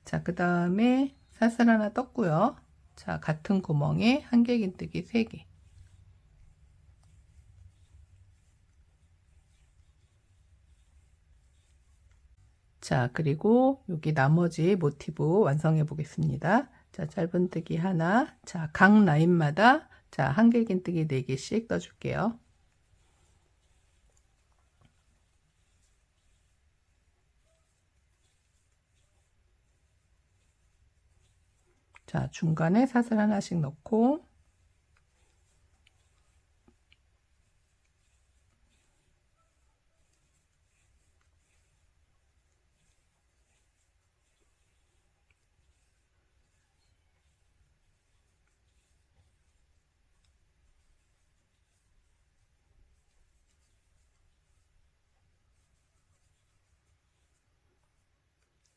Speaker 1: 자, 그 다음에 사슬 하나 떴고요. 자, 같은 구멍에 한길긴뜨기 3개. 자, 그리고 여기 나머지 모티브 완성해 보겠습니다. 자, 짧은뜨기 하나. 자, 각 라인마다 자, 한길긴뜨기 4개씩 떠줄게요. 자, 중간에 사슬 하나씩 넣고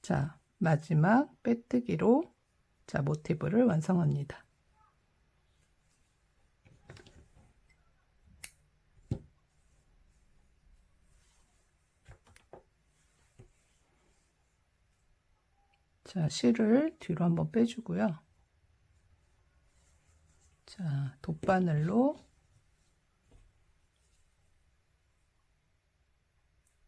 Speaker 1: 자, 마지막 빼뜨기로 자, 모티브를 완성합니다. 자, 실을 뒤로 한번 빼주고요. 자, 돗바늘로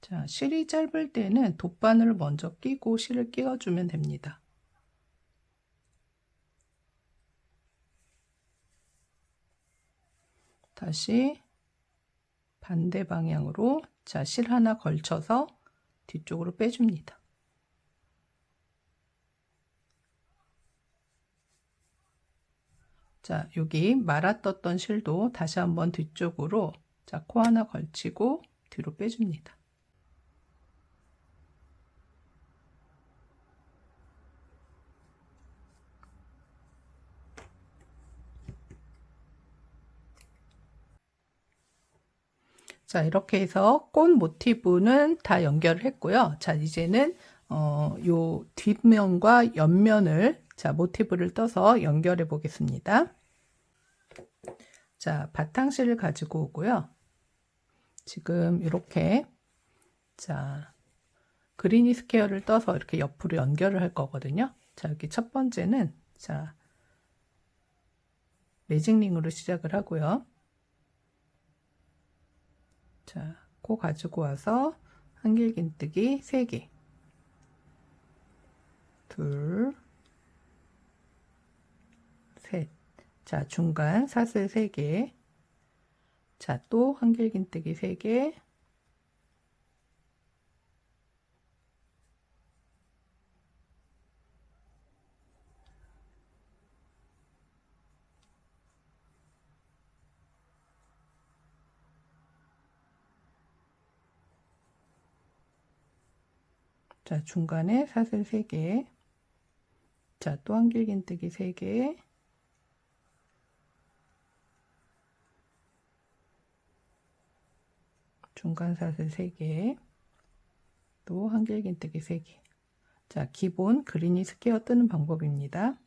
Speaker 1: 자, 실이 짧을 때는 돗바늘을 먼저 끼고 실을 끼워주면 됩니다. 다시 반대 방향으로 자, 실 하나 걸쳐서 뒤쪽으로 빼줍니다. 자, 여기 말아떴던 실도 다시 한번 뒤쪽으로 자, 코 하나 걸치고 뒤로 빼줍니다. 자, 이렇게 해서 꽃 모티브는 다 연결을 했고요. 자, 이제는 요 뒷면과 옆면을 자, 모티브를 떠서 연결해 보겠습니다. 자, 바탕실을 가지고 오고요. 지금 이렇게 자, 그리니 스퀘어를 떠서 이렇게 옆으로 연결을 할 거거든요. 자, 여기 첫 번째는 자, 매직링으로 시작을 하고요. 자, 코 가지고 와서 한길긴뜨기 3개, 둘, 셋. 자, 중간 사슬 3개. 자, 또 한길긴뜨기 3개. 자, 중간에 사슬 3개. 자, 또 한길긴뜨기 3개. 중간 사슬 3개. 또 한길긴뜨기 3개. 자, 기본 그리니 스퀘어 뜨는 방법입니다.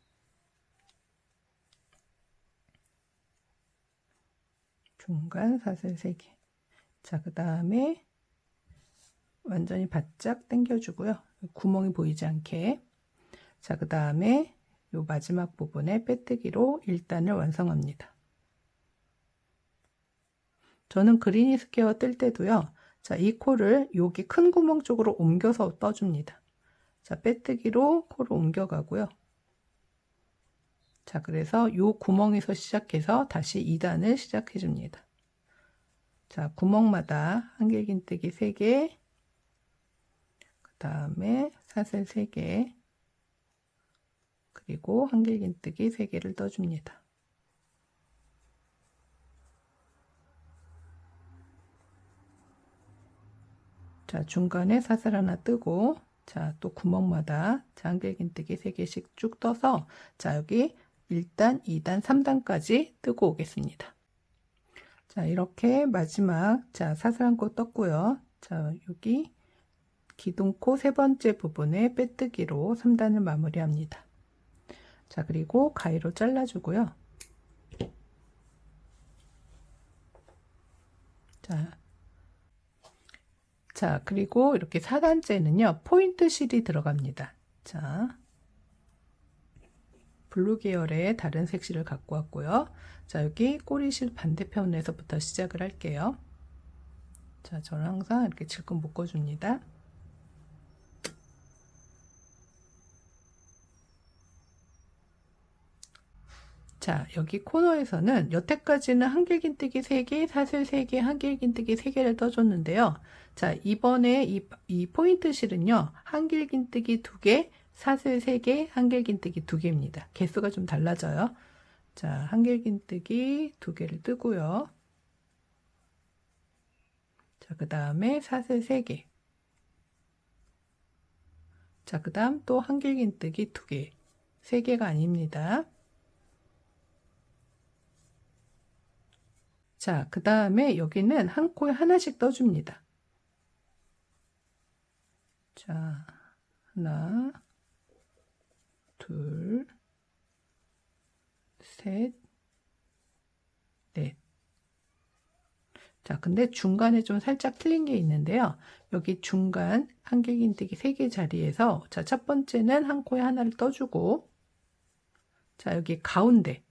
Speaker 1: 중간 사슬 3개. 자, 그 다음에 완전히 바짝 당겨주고요. 구멍이 보이지 않게. 자, 그 다음에 요 마지막 부분에 빼뜨기로 1단을 완성합니다. 저는 그리니 스퀘어 뜰 때도요. 자, 이 코를 여기 큰 구멍 쪽으로 옮겨서 떠줍니다. 자, 빼뜨기로 코를 옮겨가고요. 자, 그래서 요 구멍에서 시작해서 다시 2단을 시작해 줍니다. 자, 구멍마다 한길긴뜨기 3개, 그 다음에 사슬 3개, 그리고 한길긴뜨기 3개를 떠줍니다. 자, 중간에 사슬 하나 뜨고, 자, 또 구멍마다 자, 한길긴뜨기 3개씩 쭉 떠서, 자, 여기 1단, 2단, 3단까지 뜨고 오겠습니다. 자, 이렇게 마지막, 자, 사슬 한 코 떴고요. 자, 여기 기둥코 3번째 부분에 빼뜨기로 3단을 마무리합니다. 자, 그리고 가위로 잘라주고요. 자, 그리고 이렇게 4단째는요, 포인트 실이 들어갑니다. 자, 블루 계열의 다른 색실을 갖고 왔고요. 자, 여기 꼬리실 반대편에서부터 시작을 할게요. 자, 저는 항상 이렇게 질끈 묶어줍니다. 자, 여기 코너에서는 여태까지는 한길긴뜨기 3개, 사슬 3개, 한길긴뜨기 3개를 떠줬는데요. 자, 이번에 이 포인트 실은요, 한길긴뜨기 2개, 사슬 3개, 한길긴뜨기 2개입니다. 개수가 좀 달라져요. 자, 한길긴뜨기 2개를 뜨고요. 자, 그 다음에 사슬 3개. 자, 그 다음 또 한길긴뜨기 2개. 3개가 아닙니다. 자, 그 다음에 여기는 한 코에 하나씩 떠줍니다. 자, 하나, 둘, 셋, 넷. 자, 근데 중간에 좀 살짝 틀린 게 있는데요. 여기 중간 한길긴뜨기 3개 자리에서, 자, 첫 번째는 한 코에 하나를 떠주고, 자, 여기 가운데는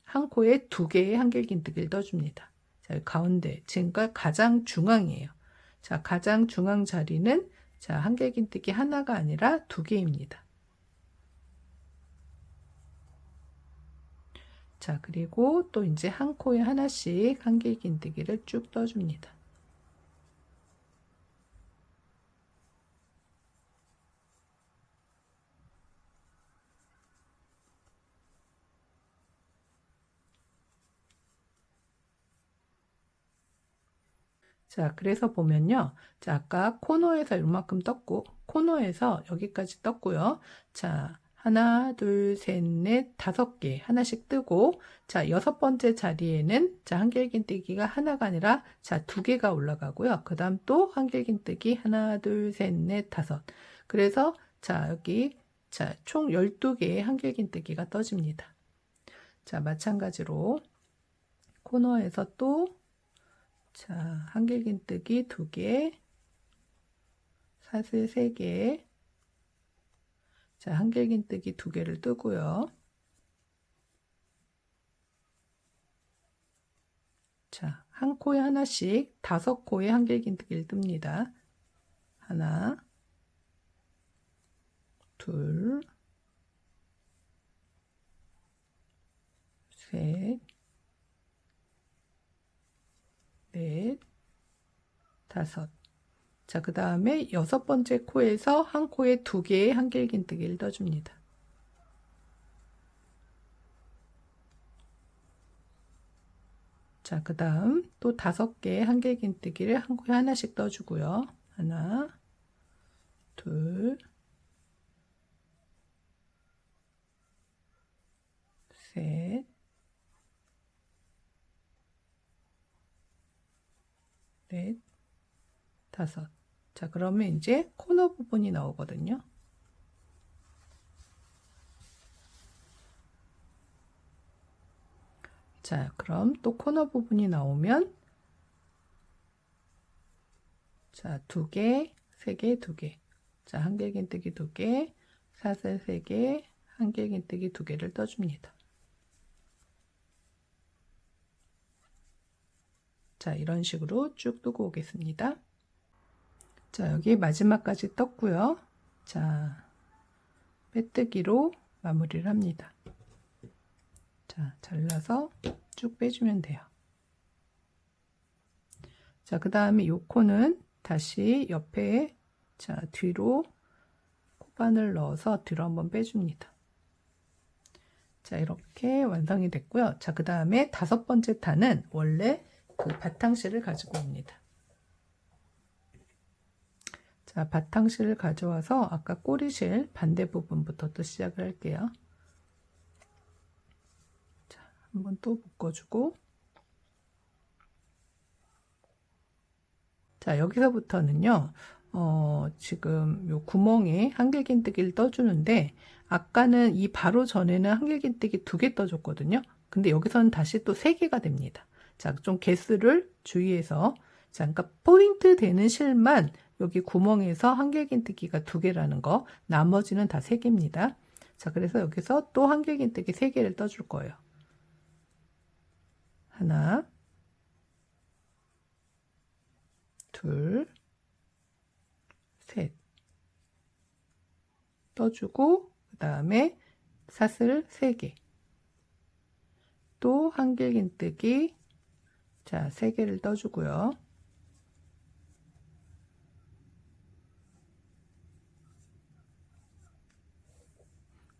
Speaker 1: 한 코에 2개의 한길긴뜨기를 떠줍니다. 자, 여기 가운데, 지금까 가장 중앙이에요. 자, 가장 중앙 자리는, 자, 한길긴뜨기 하나가 아니라 2개입니다. 자, 그리고 또 이제 한 코에 하나씩 한길긴뜨기를 쭉 떠줍니다. 자, 그래서 보면요. 자, 아까 코너에서 이만큼 떴고, 코너에서 여기까지 떴고요. 자, 하나, 둘, 셋, 넷, 5개 하나씩 뜨고, 자, 6번째 자리에는, 자, 한길긴뜨기가 하나가 아니라, 자, 2개가 올라가고요. 그 다음 또 한길긴뜨기 하나, 둘, 셋, 넷, 5. 그래서, 자, 여기, 자, 총 12개의 한길긴뜨기가 떠집니다. 자, 마찬가지로, 코너에서 또, 자, 한길긴뜨기 2개, 사슬 3개, 자, 한길긴뜨기 2개를 뜨고요. 자, 한 코에 하나씩 5코에 한길긴뜨기를 뜹니다. 하나, 둘, 셋, 넷, 5. 자, 그 다음에 6번째 코에서 한 코에 2개의 한길긴뜨기를 떠줍니다. 자, 그 다음 또 5개의 한길긴뜨기를 한 코에 하나씩 떠주고요. 하나, 둘, 셋, 넷, 5. 자, 그러면 이제 코너 부분이 나오거든요. 자, 그럼 또 코너 부분이 나오면, 자, 2개, 3개, 2개. 자, 한길긴뜨기 2개, 사슬 3개, 한길긴뜨기 2개를 떠줍니다. 자, 이런 식으로 쭉 뜨고 오겠습니다. 자, 여기 마지막까지 떴고요. 자, 빼뜨기로 마무리를 합니다. 자, 잘라서 쭉 빼주면 돼요. 자, 그 다음에 요 코는 다시 옆에, 자, 뒤로 코바늘 넣어서 뒤로 한번 빼줍니다. 자, 이렇게 완성이 됐고요. 자, 그 다음에 5번째 탄은 원래 그 바탕실을 가지고 옵니다. 자, 바탕실을 가져와서 아까 꼬리실 반대 부분부터 또 시작을 할게요. 자, 한번 또 묶어주고, 자, 여기서부터는요, 지금 요 구멍에 한길긴뜨기를 떠주는데, 아까는 이 바로 전에는 한길긴뜨기 2개 떠줬거든요. 근데 여기서는 다시 또 3개가 됩니다. 자, 좀 개수를 주의해서, 자, 그러니까 포인트 되는 실만 여기 구멍에서 한길긴뜨기가 2개라는 거, 나머지는 다 3개입니다. 자, 그래서 여기서 또 한길긴뜨기 3개를 떠줄 거예요. 하나, 둘, 셋. 떠주고, 그 다음에 사슬 3개. 또 한길긴뜨기, 자, 3개를 떠주고요.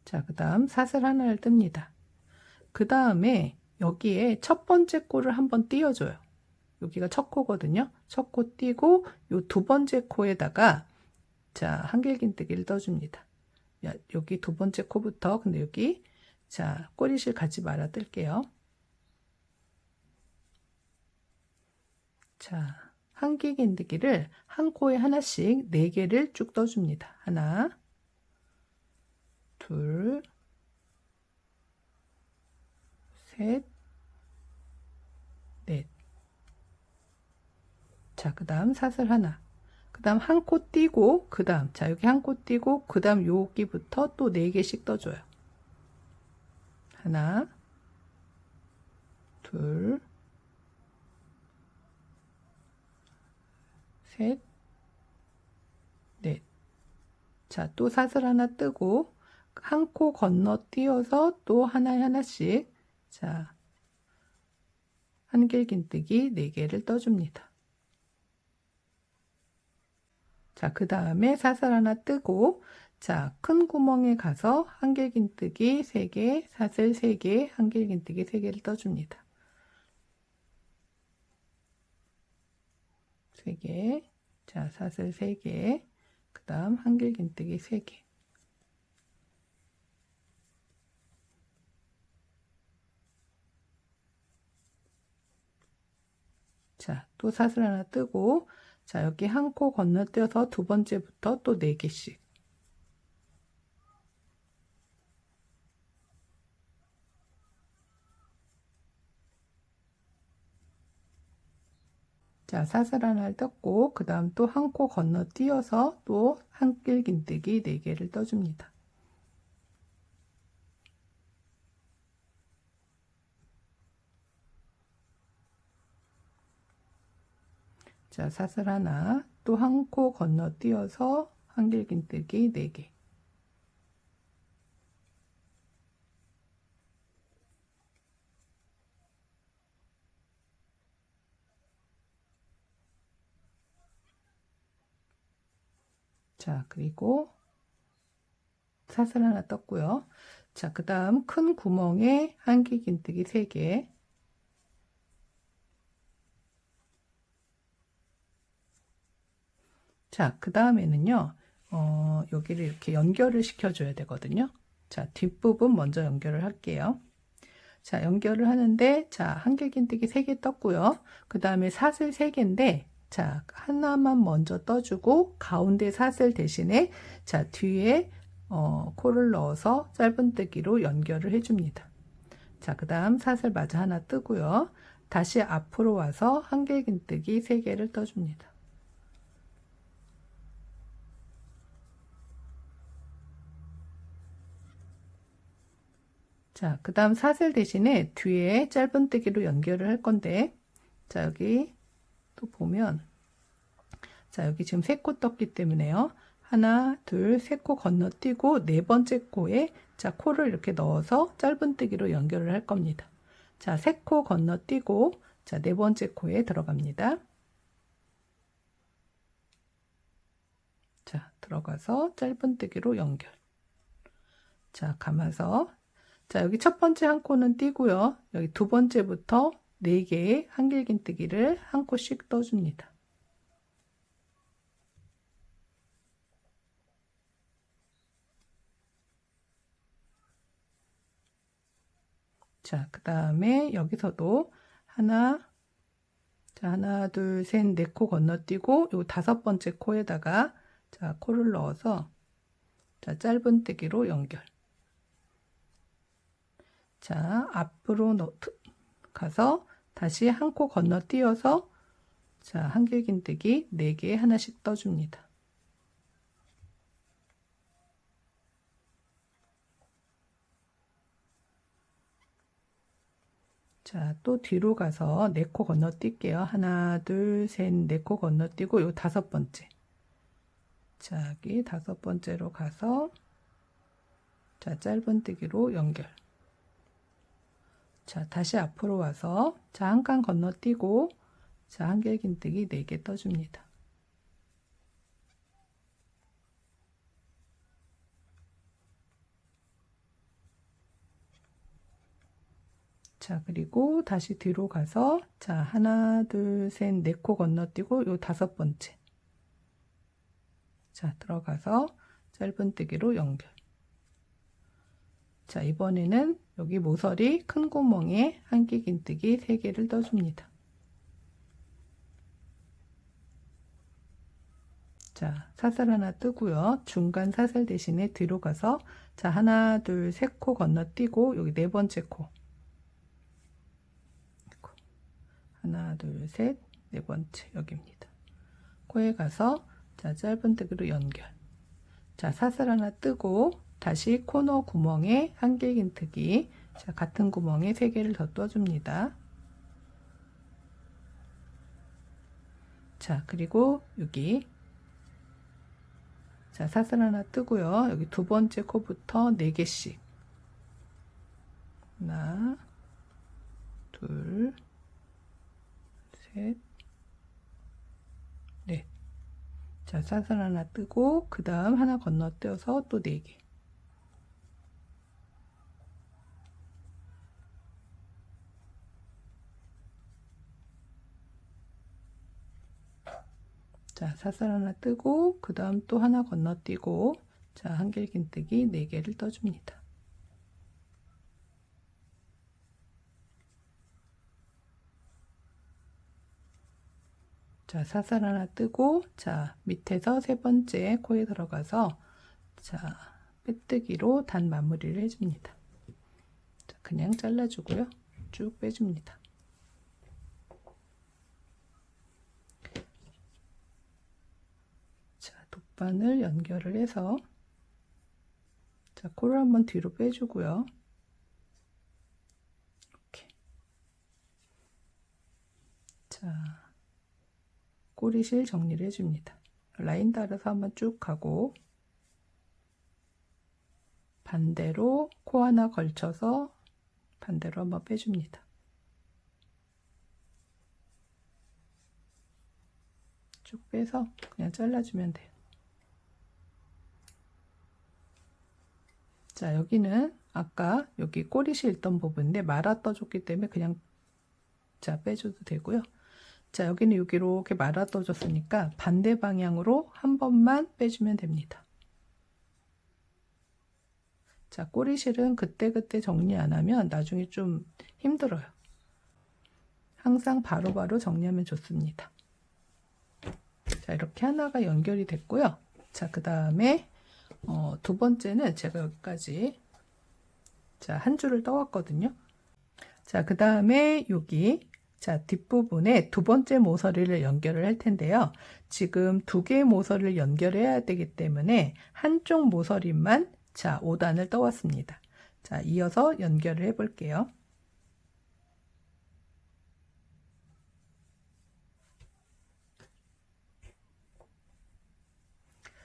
Speaker 1: 자, 그 다음 사슬 하나를 뜹니다. 그 다음에 여기에 첫 번째 코를 한번 띄워줘요. 여기가 첫 코거든요. 첫 코 띄고 요 2번째 코에다가 자, 한길긴뜨기를 떠줍니다. 여기 2번째 코부터, 근데 여기 자, 꼬리실 가지 말아 뜰게요. 자, 한길긴뜨기를 한 코에 하나씩 4개를 쭉 떠줍니다. 하나, 둘, 셋, 넷. 자, 그 다음 사슬 하나. 그 다음 한 코 띄고, 그 다음, 자, 여기 한 코 띄고, 그 다음 여기부터 또 4개씩 떠줘요. 하나, 둘, 셋, 넷. 자, 또 사슬 하나 뜨고, 한 코 건너뛰어서 또 하나에 하나씩, 자, 한길긴뜨기 4개를 떠줍니다. 자, 그 다음에 사슬 하나 뜨고, 자, 큰 구멍에 가서 한길긴뜨기 3개, 사슬 3개, 한길긴뜨기 3개를 떠줍니다. 3개, 자, 사슬 3개, 그 다음 한길긴뜨기 3개. 자, 또 사슬 하나 뜨고, 자, 여기 한 코 건너뛰어서 두 번째부터 또 4개씩. 자, 사슬 하나를 떴고, 그 다음 또 한 코 건너뛰어서 또 한길긴뜨기 4개를 떠줍니다. 자, 사슬 하나, 또 한 코 건너뛰어서 한길긴뜨기 4개. 자, 그리고 사슬 하나 떴고요. 자, 그 다음 큰 구멍에 한길긴뜨기 3개. 자, 그 다음에는요, 여기를 이렇게 연결을 시켜줘야 되거든요. 자, 뒷부분 먼저 연결을 할게요. 자, 연결을 하는데, 자, 한길긴뜨기 3개 떴고요. 그 다음에 사슬 3개인데, 자, 하나만 먼저 떠주고, 가운데 사슬 대신에, 자, 뒤에, 코를 넣어서 짧은뜨기로 연결을 해줍니다. 자, 그 다음 사슬 마저 하나 뜨고요. 다시 앞으로 와서 한길긴뜨기 3개를 떠줍니다. 자, 그 다음 사슬 대신에 뒤에 짧은뜨기로 연결을 할 건데, 자, 여기 또 보면, 자, 여기 지금 3코 떴기 때문에요. 하나, 둘, 3코 건너뛰고 4번째 코에, 자, 코를 이렇게 넣어서 짧은뜨기로 연결을 할 겁니다. 자, 3코 건너뛰고, 자, 4번째 코에 들어갑니다. 자, 들어가서 짧은뜨기로 연결. 자, 감아서, 자, 여기 첫 번째 한 코는 띄고요. 여기 두 번째부터 4개의 한길긴뜨기를 한 코씩 떠줍니다. 자, 그 다음에 여기서도 하나, 자, 하나, 둘, 셋, 4코 건너뛰고 요 5번째 코에다가 자, 코를 넣어서 자, 짧은뜨기로 연결. 자, 앞으로 가서 다시 한 코 건너뛰어서 자, 한길긴뜨기 4개 하나씩 떠줍니다. 자, 또 뒤로 가서 4코 건너뛸게요. 하나, 둘, 셋, 4코 건너뛰고 요 5번째. 자, 여기 5번째로 가서 자, 짧은뜨기로 연결. 자, 다시 앞으로 와서 자, 한 칸 건너뛰고 자, 한길긴뜨기 4개 떠줍니다. 자, 그리고 다시 뒤로 가서 자, 하나, 둘, 셋, 4코 건너뛰고 요 5번째. 자, 들어가서 짧은뜨기로 연결. 자, 이번에는 여기 모서리 큰 구멍에 한길긴뜨기 3개를 떠줍니다. 자, 사슬 하나 뜨고요. 중간 사슬 대신에 뒤로 가서 자, 하나, 둘, 셋 코 건너뛰고 여기 네 번째 코. 하나, 둘, 셋, 네 번째 여기입니다. 코에 가서 자, 짧은뜨기로 연결. 자, 사슬 하나 뜨고 다시 코너 구멍에 한길긴뜨기. 자, 같은 구멍에 3개를 더 떠줍니다. 자, 그리고 여기 자, 사슬 하나 뜨고요. 여기 두 번째 코부터 4개씩. 하나, 둘, 셋, 넷. 자, 사슬 하나 뜨고 그 다음 하나 건너뛰어서 또 4개. 자, 사슬 하나 뜨고 그 다음 또 하나 건너뛰고 자, 한길긴뜨기 4개를 떠줍니다. 자, 사슬 하나 뜨고 자, 밑에서 세 번째 코에 들어가서 자, 빼뜨기로 단 마무리를 해줍니다. 자, 그냥 잘라주고요. 쭉 빼줍니다. 자, 돗바늘 연결을 해서 자, 코를 한번 뒤로 빼주고요. 이렇게. 자, 꼬리실 정리를 해줍니다. 라인 따라서 한번 쭉 가고 반대로 코 하나 걸쳐서 반대로 한번 빼줍니다. 쭉 빼서 그냥 잘라주면 돼요. 자, 여기는 아까 여기 꼬리실 있던 부분인데 말아 떠줬기 때문에 그냥 자, 빼줘도 되고요. 자, 여기는 여기로 이렇게 말아 떠줬으니까 반대 방향으로 한 번만 빼주면 됩니다. 자, 꼬리실은 그때그때 정리 안 하면 나중에 좀 힘들어요. 항상 바로바로 정리하면 좋습니다. 자, 이렇게 하나가 연결이 됐고요. 자, 그 다음에 두 번째는 제가 여기까지 자, 한 줄을 떠왔거든요. 자, 그 다음에 여기 자, 뒷부분에 두 번째 모서리를 연결을 할 텐데요. 지금 2개의 모서리를 연결해야 되기 때문에 한쪽 모서리만 자, 5단을 떠왔습니다. 자, 이어서 연결을 해 볼게요.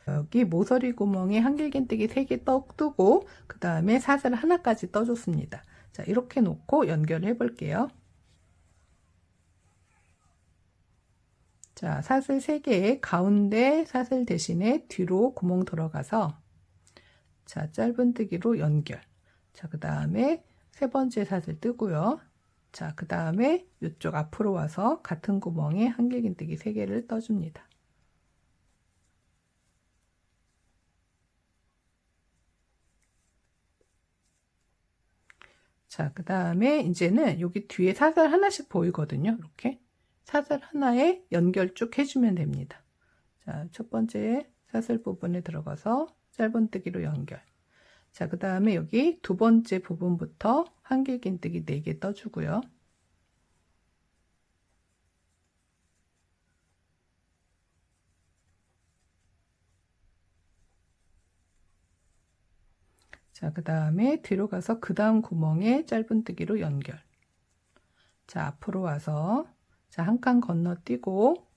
Speaker 1: 여기 모서리 구멍에 한길긴뜨기 3개 뜨고 그 다음에 사슬 하나까지 떠줬습니다. 자, 이렇게 놓고 연결을 해 볼게요. 자, 사슬 3개에 가운데 사슬 대신에 뒤로 구멍 들어가서 자, 짧은뜨기로 연결. 자, 그 다음에 세 번째 사슬 뜨고요. 자, 그 다음에 이쪽 앞으로 와서 같은 구멍에 한길긴뜨기 3개를 떠줍니다. 자, 그 다음에 이제는 여기 뒤에 사슬 하나씩 보이거든요. 이렇게 사슬 하나에 연결 쭉 해주면 됩니다. 자, 첫 번째 사슬 부분에 들어가서 짧은뜨기로 연결. 자, 그 다음에 여기 두 번째 부분부터 한길긴뜨기 4개 떠주고요. 자, 그 다음에 뒤로 가서 그 다음 구멍에 짧은뜨기로 연결. 자, 앞으로 와서 자, 한 칸 건너뛰고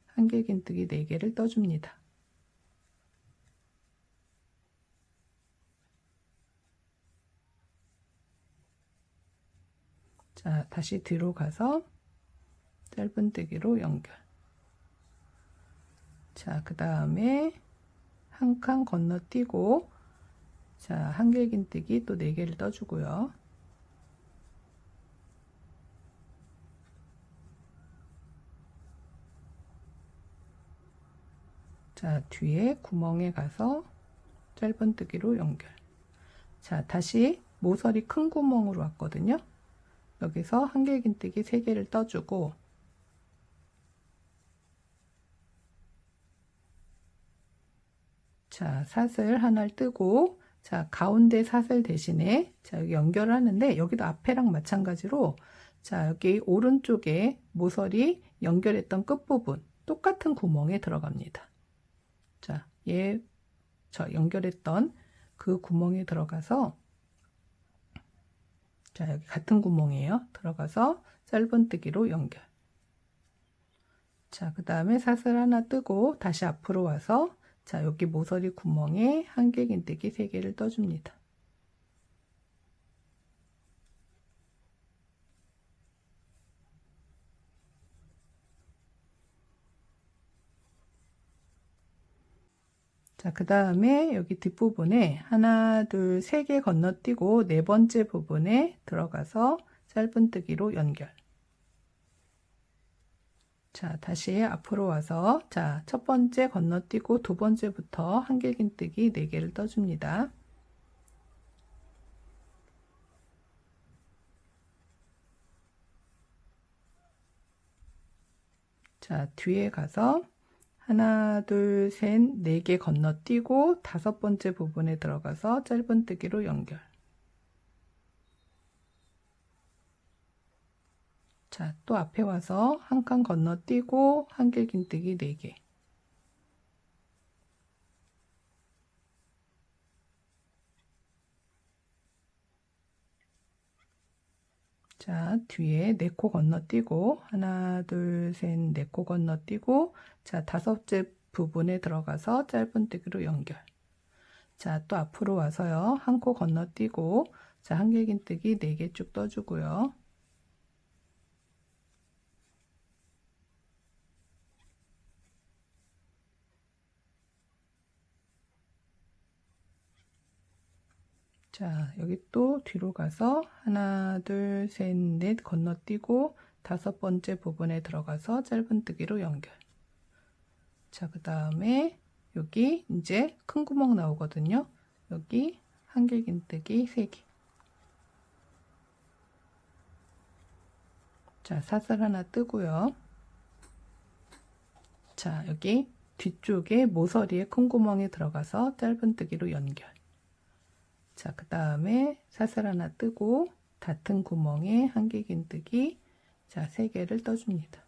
Speaker 1: 한길긴뜨기 4개를 떠줍니다. 자, 다시 뒤로 가서 짧은뜨기로 연결. 자, 그 다음에 한 칸 건너뛰고 자, 한길긴뜨기 또 4개를 떠주고요. 자, 뒤에 구멍에 가서 짧은뜨기로 연결. 자, 다시 모서리 큰 구멍으로 왔거든요. 여기서 한길긴뜨기 3개를 떠주고 자, 사슬 하나를 뜨고, 자, 가운데 사슬 대신에, 자, 여기 연결을 하는데, 여기도 앞에랑 마찬가지로, 자, 여기 오른쪽에 모서리 연결했던 끝부분, 똑같은 구멍에 들어갑니다. 자, 저 연결했던 그 구멍에 들어가서, 자, 여기 같은 구멍이에요. 들어가서 짧은뜨기로 연결. 자, 그 다음에 사슬 하나 뜨고 다시 앞으로 와서, 자, 여기 모서리 구멍에 한길긴뜨기 3개를 떠줍니다. 자, 그 다음에 여기 뒷부분에 하나, 둘, 3개 건너뛰고 4번째 부분에 들어가서 짧은뜨기로 연결. 자, 다시 앞으로 와서, 자, 첫 번째 건너뛰고 2번째부터 한길긴뜨기 4개를 떠줍니다. 자, 뒤에 가서 하나, 둘, 셋, 4개 건너뛰고 5번째 부분에 들어가서 짧은뜨기로 연결. 자, 또 앞에 와서 한 칸 건너뛰고 한길긴뜨기 4개. 자, 뒤에 4코 건너뛰고 하나, 둘, 셋, 4코 건너뛰고, 자, 5째 부분에 들어가서 짧은뜨기로 연결. 자, 또 앞으로 와서요. 한 코 건너뛰고, 자, 한길긴뜨기 4개 쭉 떠주고요. 자, 여기 또 뒤로 가서 하나, 둘, 셋, 넷 건너뛰고 5번째 부분에 들어가서 짧은뜨기로 연결. 자, 그 다음에 여기 이제 큰 구멍 나오거든요. 여기 한길긴뜨기 3개. 자, 사슬 하나 뜨고요. 자, 여기 뒤쪽에 모서리에 큰 구멍에 들어가서 짧은뜨기로 연결. 자, 그 다음에 사슬 하나 뜨고 닿은 구멍에 한길긴뜨기, 자, 3개를 떠줍니다.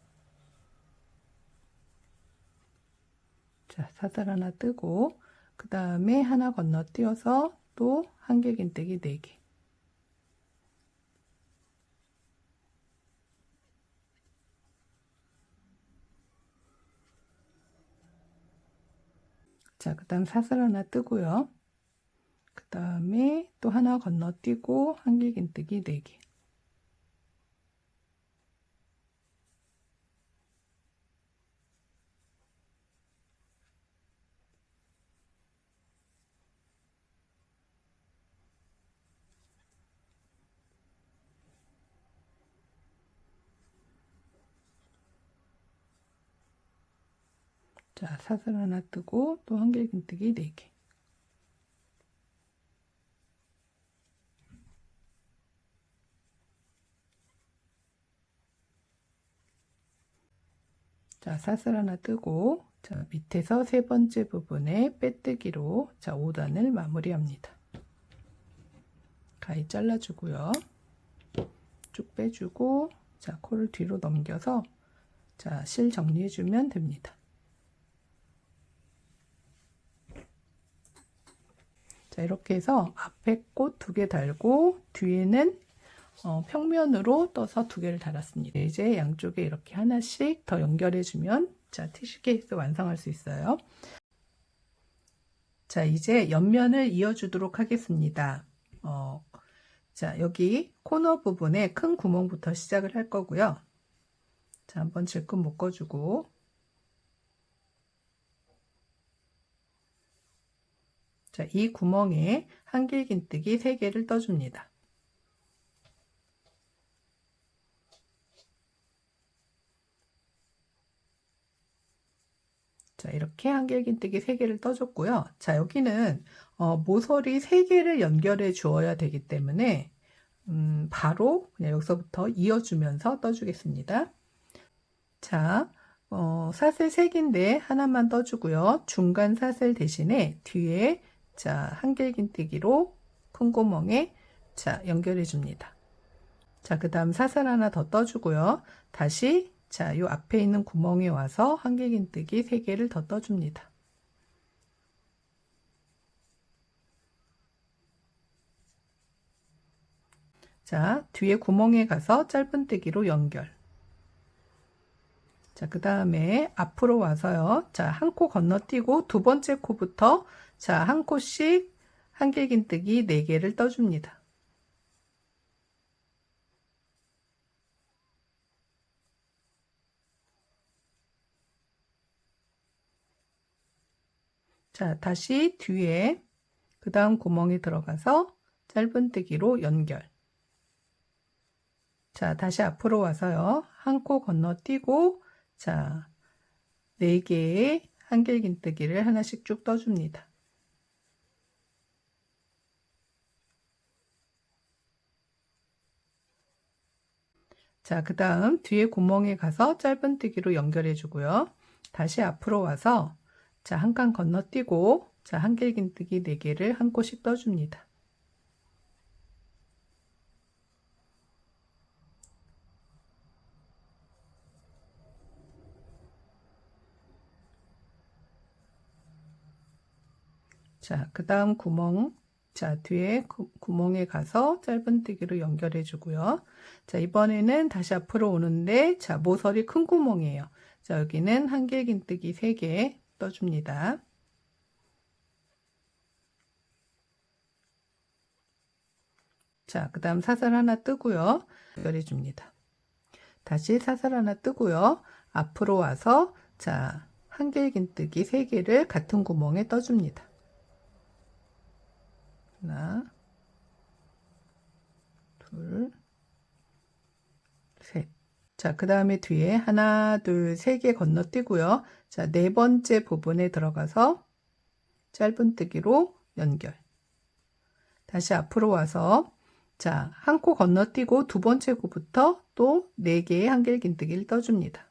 Speaker 1: 자, 사슬 하나 뜨고 그 다음에 하나 건너뛰어서 또 한길긴뜨기 4개. 자, 그 다음 사슬 하나 뜨고요. 그 다음에 또 하나 건너뛰고 한길긴뜨기 4개. 자, 사슬 하나 뜨고 또 한길긴뜨기 4개. 자, 사슬 하나 뜨고, 자, 밑에서 3번째 부분에 빼뜨기로, 자, 5단을 마무리합니다. 가위 잘라주고요. 쭉 빼주고, 자, 코를 뒤로 넘겨서, 자, 실 정리해주면 됩니다. 자, 이렇게 해서 앞에 꽃 2개 달고, 뒤에는 평면으로 떠서 2개를 달았습니다. 이제 양쪽에 이렇게 하나씩 더 연결해주면, 자, 티슈 케이스 완성할 수 있어요. 자, 이제 옆면을 이어주도록 하겠습니다. 자, 여기 코너 부분에 큰 구멍부터 시작을 할 거고요. 자, 한번 질끈 묶어주고, 자, 이 구멍에 한길긴뜨기 3개를 떠줍니다. 자, 이렇게 한길긴뜨기 3개를 떠줬고요. 자, 여기는 모서리 3개를 연결해 주어야 되기 때문에 바로 그냥 여기서부터 이어주면서 떠주겠습니다. 자, 사슬 3개인데 하나만 떠주고요. 중간 사슬 대신에 뒤에 자, 한길긴뜨기로 큰 구멍에 자, 연결해 줍니다. 자, 그 다음 사슬 하나 더 떠주고요. 다시 자, 요 앞에 있는 구멍에 와서 한길긴뜨기 3개를 더 떠줍니다. 자, 뒤에 구멍에 가서 짧은뜨기로 연결. 자, 그 다음에 앞으로 와서요. 자, 한 코 건너뛰고 두 번째 코부터 자, 한 코씩 한길긴뜨기 4개를 떠줍니다. 자, 다시 뒤에 그 다음 구멍에 들어가서 짧은뜨기로 연결. 자, 다시 앞으로 와서요. 한 코 건너뛰고 자, 4개의 한길긴뜨기를 하나씩 쭉 떠줍니다. 자, 그 다음 뒤에 구멍에 가서 짧은뜨기로 연결해 주고요. 다시 앞으로 와서 자, 한 칸 건너뛰고 자, 한길긴뜨기 4개를 한 코씩 떠줍니다. 자, 그 다음 구멍, 자, 뒤에 구멍에 가서 짧은뜨기로 연결해 주고요. 자, 이번에는 다시 앞으로 오는데, 자, 모서리 큰 구멍이에요. 자, 여기는 한길긴뜨기 3개 떠줍니다. 자, 그 다음 사슬 하나 뜨고요. 연결해 줍니다. 다시 사슬 하나 뜨고요. 앞으로 와서, 자, 한길긴뜨기 3개를 같은 구멍에 떠줍니다. 하나, 둘, 셋. 자, 그 다음에 뒤에 하나, 둘, 3개 건너뛰고요. 자, 네 번째 부분에 들어가서 짧은뜨기로 연결. 다시 앞으로 와서 자, 한 코 건너뛰고 두 번째 코부터 또 4개의 한길긴뜨기를 떠줍니다.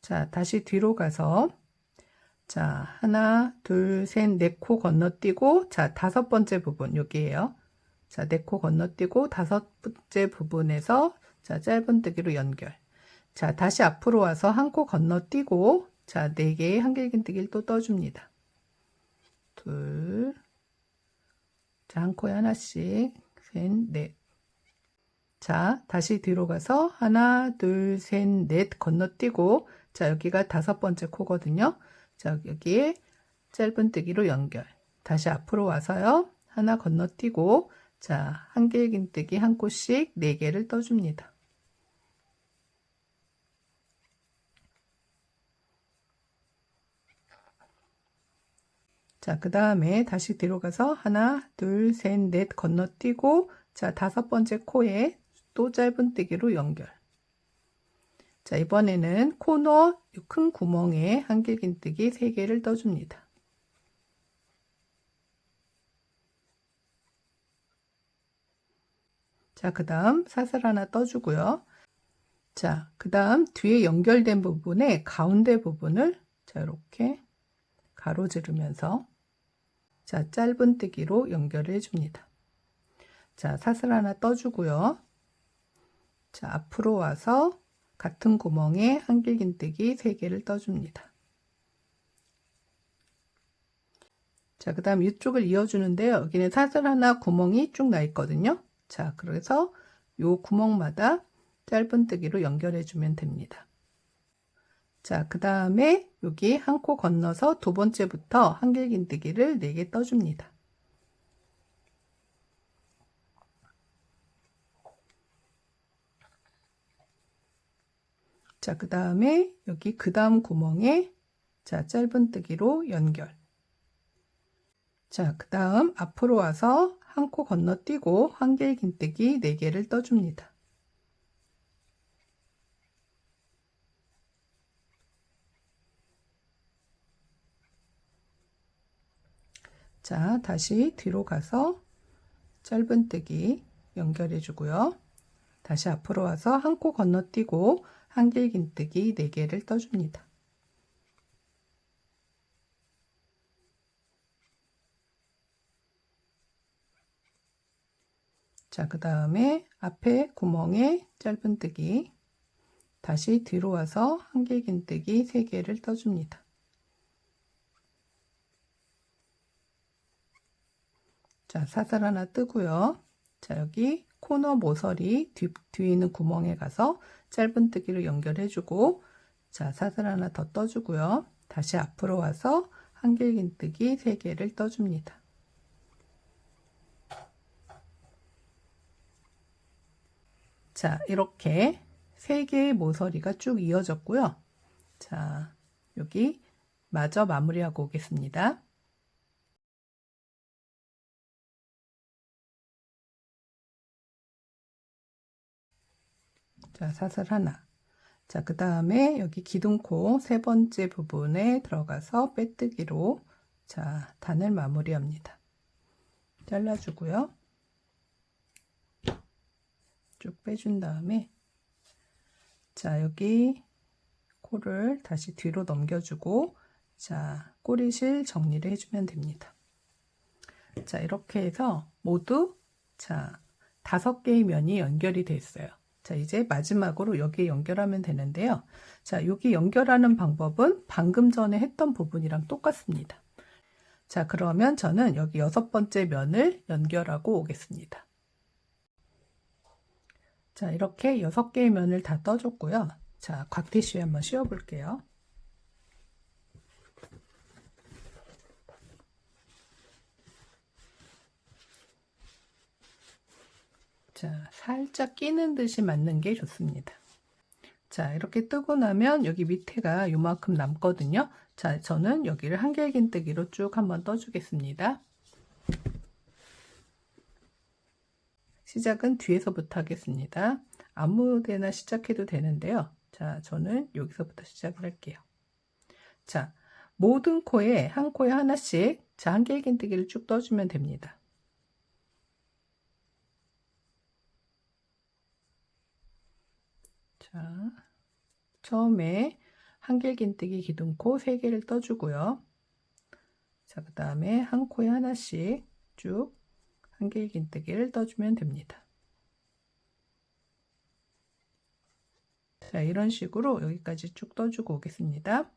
Speaker 1: 자, 다시 뒤로 가서 자, 하나, 둘, 셋, 4코 건너뛰고 자, 5번째 부분 여기에요. 자, 4코 건너뛰고 5번째 부분에서 자, 짧은뜨기로 연결. 자, 다시 앞으로 와서 한 코 건너뛰고 자, 4개의 한길긴뜨기를 또 떠줍니다. 둘, 자, 한 코에 하나씩, 셋, 넷. 자, 다시 뒤로 가서 하나, 둘, 셋, 넷 건너뛰고 자, 여기가 5번째 코거든요. 자, 여기에 짧은뜨기로 연결. 다시 앞으로 와서요. 하나 건너뛰고 자, 한길긴뜨기 한 코씩 4개를 떠줍니다. 자, 그 다음에 다시 뒤로 가서 하나, 둘, 셋, 넷 건너뛰고 자, 5번째 코에 또 짧은뜨기로 연결. 자, 이번에는 코너 큰 구멍에 한길긴뜨기 3개를 떠줍니다. 자, 그 다음 사슬 하나 떠주고요. 자, 그 다음 뒤에 연결된 부분에 가운데 부분을 자, 이렇게 가로지르면서 자, 짧은뜨기로 연결해 줍니다. 자, 사슬 하나 떠주고요. 자, 앞으로 와서 같은 구멍에 한길긴뜨기 3개를 떠줍니다. 자, 그 다음 이쪽을 이어주는데요. 여기는 사슬 하나 구멍이 쭉 나 있거든요. 자, 그래서 요 구멍마다 짧은뜨기로 연결해 주면 됩니다. 자, 그 다음에 여기 한 코 건너서 두 번째부터 한길긴뜨기를 4개 떠줍니다. 자, 그 다음에 여기 그 다음 구멍에 자, 짧은뜨기로 연결. 자, 그 다음 앞으로 와서 한 코 건너뛰고 한길긴뜨기 4개를 떠줍니다. 자, 다시 뒤로 가서 짧은뜨기 연결해 주고요. 다시 앞으로 와서 한 코 건너뛰고 한길긴뜨기 4개를 떠줍니다. 자, 그 다음에 앞에 구멍에 짧은뜨기, 다시 뒤로 와서 한길긴뜨기 3개를 떠줍니다. 자, 사슬 하나 뜨고요. 자, 여기 코너 모서리 뒤에 있는 구멍에 가서 짧은뜨기를 연결해주고, 자, 사슬 하나 더 떠주고요. 다시 앞으로 와서 한길긴뜨기 3개를 떠줍니다. 자, 이렇게 3개의 모서리가 쭉 이어졌고요. 자, 여기 마저 마무리하고 오겠습니다. 자, 사슬 하나. 자, 그 다음에 여기 기둥코 3번째 부분에 들어가서 빼뜨기로 자, 단을 마무리합니다. 잘라주고요. 쭉 빼준 다음에 자, 여기 코를 다시 뒤로 넘겨주고 자, 꼬리실 정리를 해주면 됩니다. 자, 이렇게 해서 모두 자, 5개의 면이 연결이 됐어요. 자, 이제 마지막으로 여기에 연결하면 되는데요. 자, 여기 연결하는 방법은 방금 전에 했던 부분이랑 똑같습니다. 자, 그러면 저는 여기 6번째 면을 연결하고 오겠습니다. 자, 이렇게 6개의 면을 다 떠줬고요. 자, 곽티슈에 한번 씌워 볼게요. 자, 살짝 끼는 듯이 맞는 게 좋습니다. 자, 이렇게 뜨고 나면 여기 밑에가 요만큼 남거든요. 자, 저는 여기를 한길긴뜨기로 쭉 한번 떠주겠습니다. 시작은 뒤에서부터 하겠습니다. 아무 데나 시작해도 되는데요. 자, 저는 여기서부터 시작을 할게요. 자, 모든 코에 한 코에 하나씩 자, 한길긴뜨기를 쭉 떠주면 됩니다. 자, 처음에 한길긴뜨기 기둥코 3개를 떠주고요. 자, 그 다음에 한 코에 하나씩 쭉 한길긴뜨기를 떠주면 됩니다. 자, 이런 식으로 여기까지 쭉 떠주고 오겠습니다.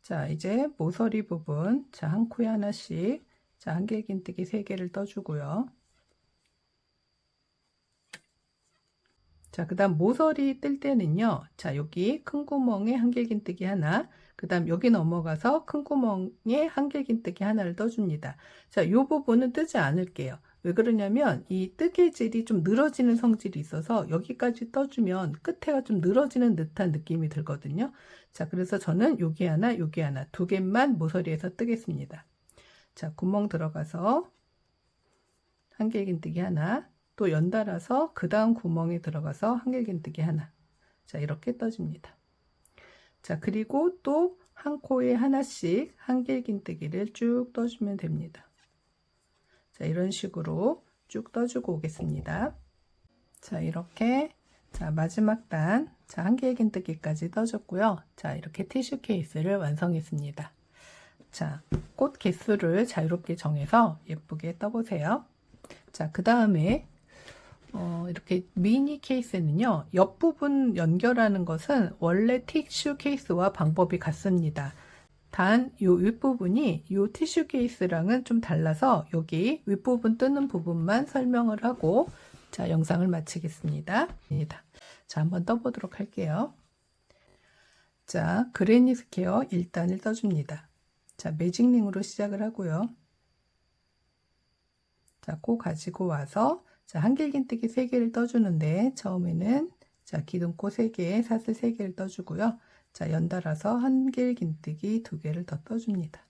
Speaker 1: 자, 이제 모서리 부분 자, 한 코에 하나씩 자, 한길긴뜨기 3개를 떠주고요. 자, 그 다음 모서리 뜰 때는요. 자, 여기 큰 구멍에 한길긴뜨기 하나, 그 다음 여기 넘어가서 큰 구멍에 한길긴뜨기 하나를 떠줍니다. 자, 이 부분은 뜨지 않을게요. 왜 그러냐면 이 뜨개질이 좀 늘어지는 성질이 있어서 여기까지 떠주면 끝에가 좀 늘어지는 듯한 느낌이 들거든요. 자, 그래서 저는 여기 하나, 여기 하나 2개만 모서리에서 뜨겠습니다. 자, 구멍 들어가서 한길긴뜨기 하나, 또 연달아서 그 다음 구멍에 들어가서 한길긴뜨기 하나. 자, 이렇게 떠집니다. 자, 그리고 또 한 코에 하나씩 한길긴뜨기를 쭉 떠주면 됩니다. 자, 이런 식으로 쭉 떠주고 오겠습니다. 자, 이렇게 자, 마지막 단 자, 한길긴뜨기까지 떠줬고요. 자, 이렇게 티슈 케이스를 완성했습니다. 자, 꽃 개수를 자유롭게 정해서 예쁘게 떠보세요. 자, 그 다음에 이렇게 미니 케이스는요, 옆부분 연결하는 것은 원래 티슈 케이스와 방법이 같습니다. 단, 이 윗부분이 이 티슈 케이스랑은 좀 달라서 여기 윗부분 뜨는 부분만 설명을 하고, 자, 영상을 마치겠습니다. 자, 한번 떠보도록 할게요. 자, 그레니 스퀘어 1단을 떠줍니다. 자, 매직링으로 시작을 하고요. 자, 코 가지고 와서 자, 한길긴뜨기 3개를 떠주는데 처음에는 자, 기둥코 3개, 사슬 3개를 떠주고요. 자, 연달아서 한길긴뜨기 2개를 더 떠줍니다.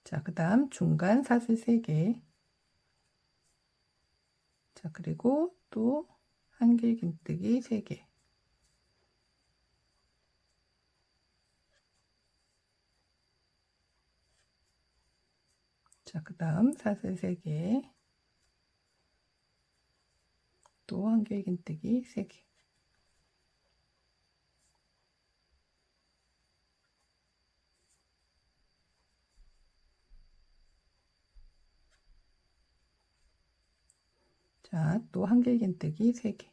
Speaker 1: 자, 그 다음 중간 사슬 3개. 자, 그리고 또 한길긴뜨기 3개. 자, 그 다음 사슬 3개, 또 한길긴뜨기 3개. 자, 또 한길긴뜨기 3개.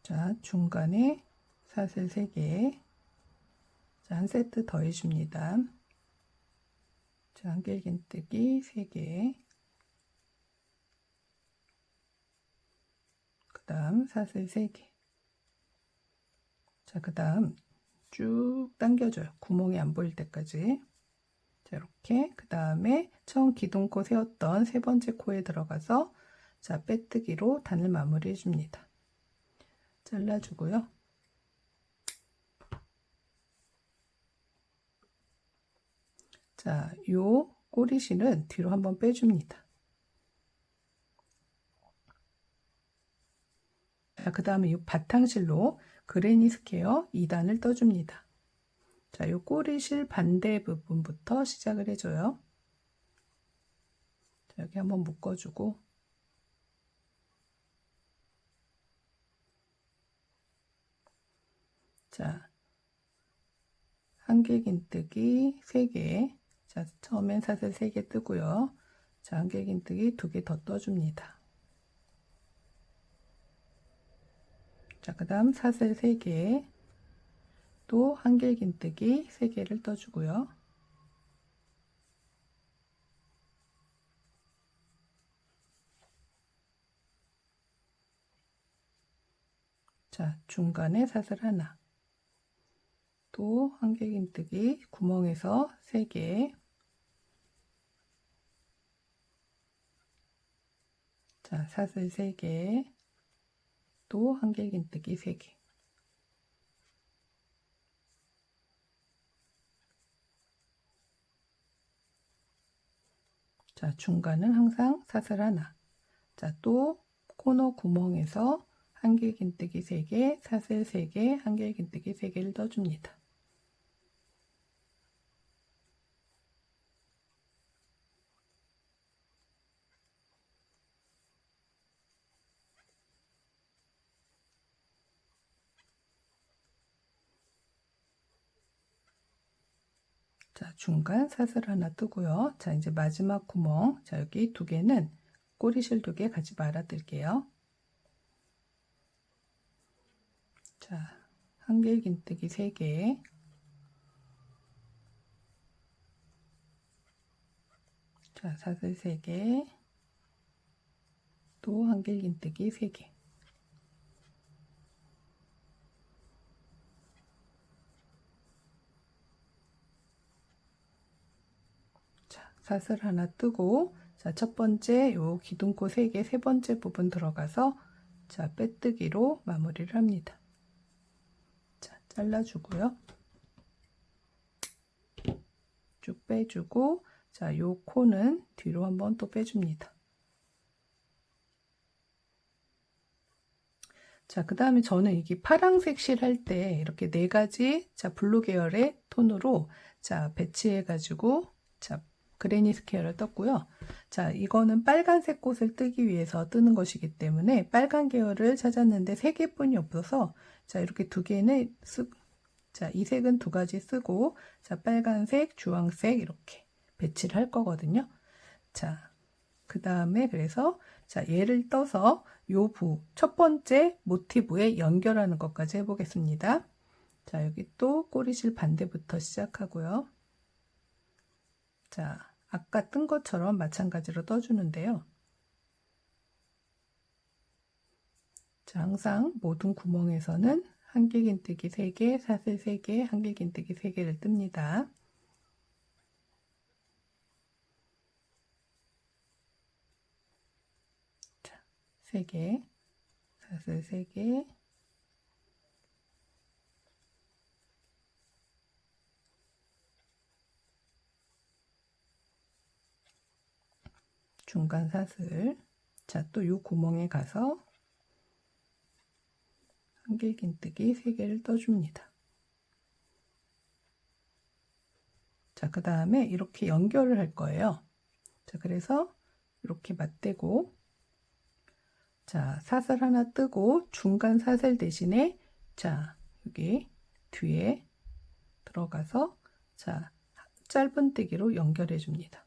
Speaker 1: 자, 중간에 사슬 3개. 자, 한 세트 더 해줍니다. 자, 한길긴뜨기 3개. 그 다음 사슬 3개. 자, 그 다음 쭉 당겨줘요. 구멍이 안 보일 때까지. 자, 이렇게. 그 다음에 처음 기둥코 세웠던 3번째 코에 들어가서 자, 빼뜨기로 단을 마무리 해줍니다. 잘라주고요. 자, 요 꼬리실은 뒤로 한번 빼줍니다. 자, 그 다음에 이 바탕실로 그레니 스퀘어 2단을 떠줍니다. 자, 요 꼬리실 반대 부분부터 시작을 해줘요. 자, 여기 한번 묶어주고, 자, 한길긴뜨기 3개. 자, 처음엔 사슬 3개 뜨고요. 자, 한길긴뜨기 2개 더 떠줍니다. 자, 그 다음 사슬 3개, 또 한길긴뜨기 3개를 떠주고요. 자, 중간에 사슬 하나, 또 한길긴뜨기 구멍에서 3개. 자, 사슬 3개, 또 한길긴뜨기 3개. 자, 중간은 항상 사슬 하나. 자, 또 코너 구멍에서 한길긴뜨기 3개, 사슬 3개, 한길긴뜨기 3개를 떠줍니다. 자, 중간 사슬 하나 뜨고요. 자, 이제 마지막 구멍. 자, 여기 2개는 꼬리실 2개 같이 말아둘게요. 자, 한길긴뜨기 3개. 자, 사슬 3개. 또 한길긴뜨기 3개. 자, 사슬 하나 뜨고, 자, 첫 번째 요 기둥코 3개, 세 번째 부분 들어가서 자, 빼뜨기로 마무리를 합니다. 자, 잘라주고요. 쭉 빼주고, 자, 요 코는 뒤로 한번 또 빼줍니다. 자, 그 다음에 저는 이게 파랑색 실 할 때 이렇게 4가지, 자, 블루 계열의 톤으로, 자, 배치해가지고, 자, 그레니 스퀘어를 떴고요. 자, 이거는 빨간색 꽃을 뜨기 위해서 뜨는 것이기 때문에 빨간 계열을 찾았는데 3개뿐이 없어서, 자, 이렇게 2개는 자, 이 색은 2가지 쓰고, 자, 빨간색, 주황색 이렇게 배치를 할 거거든요. 자, 그 다음에 그래서 자, 얘를 떠서 요 첫 번째 모티브에 연결하는 것까지 해보겠습니다. 자, 여기 또 꼬리실 반대부터 시작하고요. 자, 아까 뜬 것처럼 마찬가지로 떠주는데요. 자, 항상 모든 구멍에서는 한길긴뜨기 3개, 사슬 3개, 한길긴뜨기 3개를 뜹니다. 자, 3개, 사슬 3개, 중간 사슬, 자, 또 이 구멍에 가서 한길긴뜨기 3개를 떠줍니다. 자, 그 다음에 이렇게 연결을 할 거예요. 자, 그래서 이렇게 맞대고, 자, 사슬 하나 뜨고 중간 사슬 대신에, 자, 여기 뒤에 들어가서, 자, 짧은뜨기로 연결해 줍니다.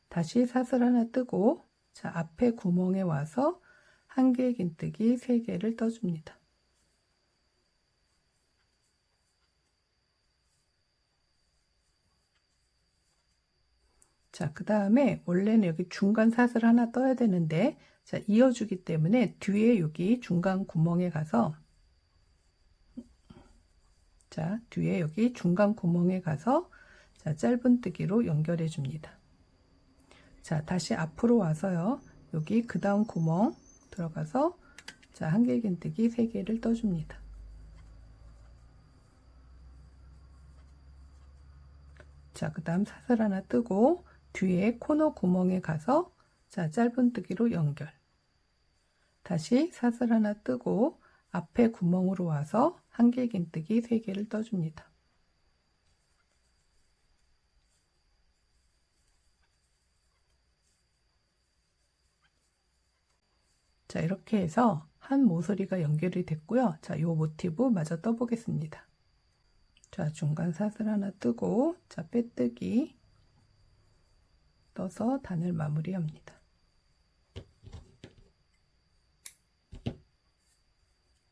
Speaker 1: 다시 사슬 하나 뜨고, 자, 앞에 구멍에 와서 한길긴뜨기 3개를 떠줍니다. 자, 그 다음에 원래는 여기 중간 사슬 하나 떠야 되는데, 자, 이어주기 때문에 뒤에 여기 중간 구멍에 가서, 자, 뒤에 여기 중간 구멍에 가서, 자, 짧은뜨기로 연결해 줍니다. 자, 다시 앞으로 와서요. 여기 그 다음 구멍 들어가서, 자, 한길긴뜨기 3개를 떠줍니다. 자, 그 다음 사슬 하나 뜨고, 뒤에 코너 구멍에 가서, 자, 짧은뜨기로 연결. 다시 사슬 하나 뜨고 앞에 구멍으로 와서 한길긴뜨기 3개를 떠줍니다. 자, 이렇게 해서 한 모서리가 연결이 됐고요. 자, 이 모티브 마저 떠보겠습니다. 자, 중간 사슬 하나 뜨고, 자, 빼뜨기 떠서 단을 마무리합니다.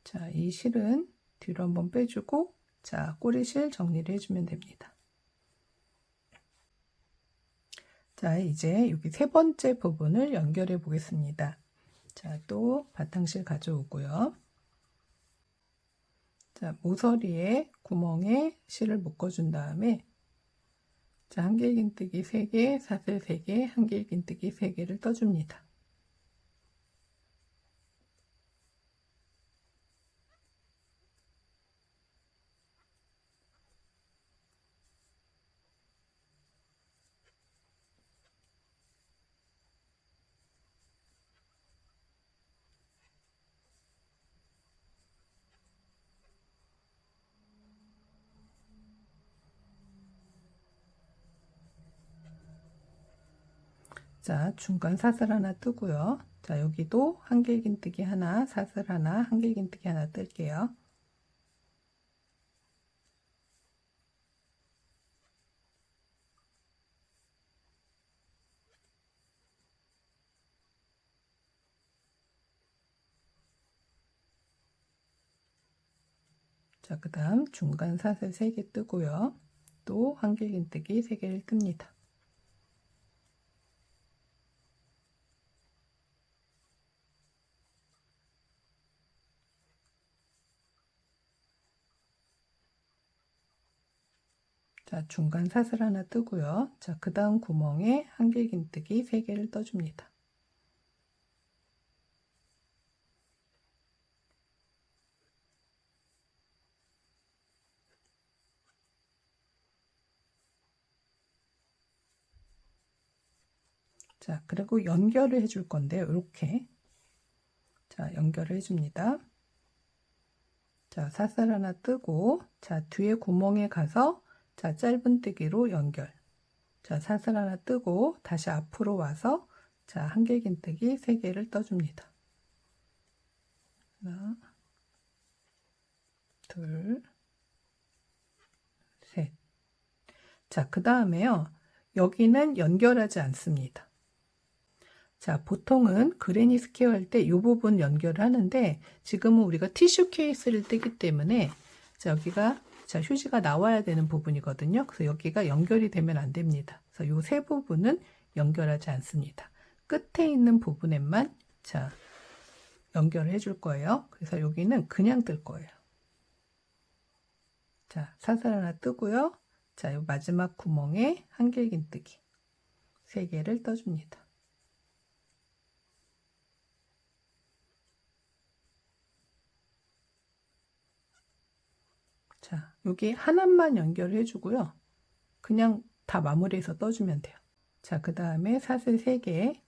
Speaker 1: 자, 이 실은 뒤로 한번 빼주고, 자, 꼬리실 정리를 해주면 됩니다. 자, 이제 여기 3번째 부분을 연결해 보겠습니다. 자, 또 바탕실 가져오고요. 자, 모서리에 구멍에 실을 묶어준 다음에, 자, 한길긴뜨기 3개, 사슬 3개, 한길긴뜨기 3개를 떠줍니다. 자, 중간 사슬 하나 뜨고요. 자, 여기도 한길긴뜨기 하나, 사슬 하나, 한길긴뜨기 하나 뜰게요. 자, 그 다음 중간 사슬 3개 뜨고요. 또 한길긴뜨기 3개를 뜹니다. 자, 중간 사슬 하나 뜨고요. 자, 그 다음 구멍에 한길긴뜨기 3개를 떠줍니다. 자, 그리고 연결을 해줄 건데요. 이렇게. 자, 연결을 해줍니다. 자, 사슬 하나 뜨고, 자, 뒤에 구멍에 가서, 자, 짧은뜨기로 연결. 자, 사슬 하나 뜨고, 다시 앞으로 와서, 자, 한길긴뜨기 3개를 떠줍니다. 하나, 둘, 셋. 자, 그 다음에요. 여기는 연결하지 않습니다. 자, 보통은 그레니 스퀘어 할 때 이 부분 연결을 하는데 지금은 우리가 티슈 케이스를 뜨기 때문에 자, 여기가 자, 휴지가 나와야 되는 부분이거든요. 그래서 여기가 연결이 되면 안 됩니다. 그래서 이 세 부분은 연결하지 않습니다. 끝에 있는 부분에만 자, 연결을 해줄 거예요. 그래서 여기는 그냥 뜰 거예요. 자, 사슬 하나 뜨고요. 자, 이 마지막 구멍에 한길긴뜨기 3개를 떠줍니다. 자, 여기 하나만 연결해 주고요. 그냥 다 마무리해서 떠주면 돼요. 자, 그 다음에 사슬 3개.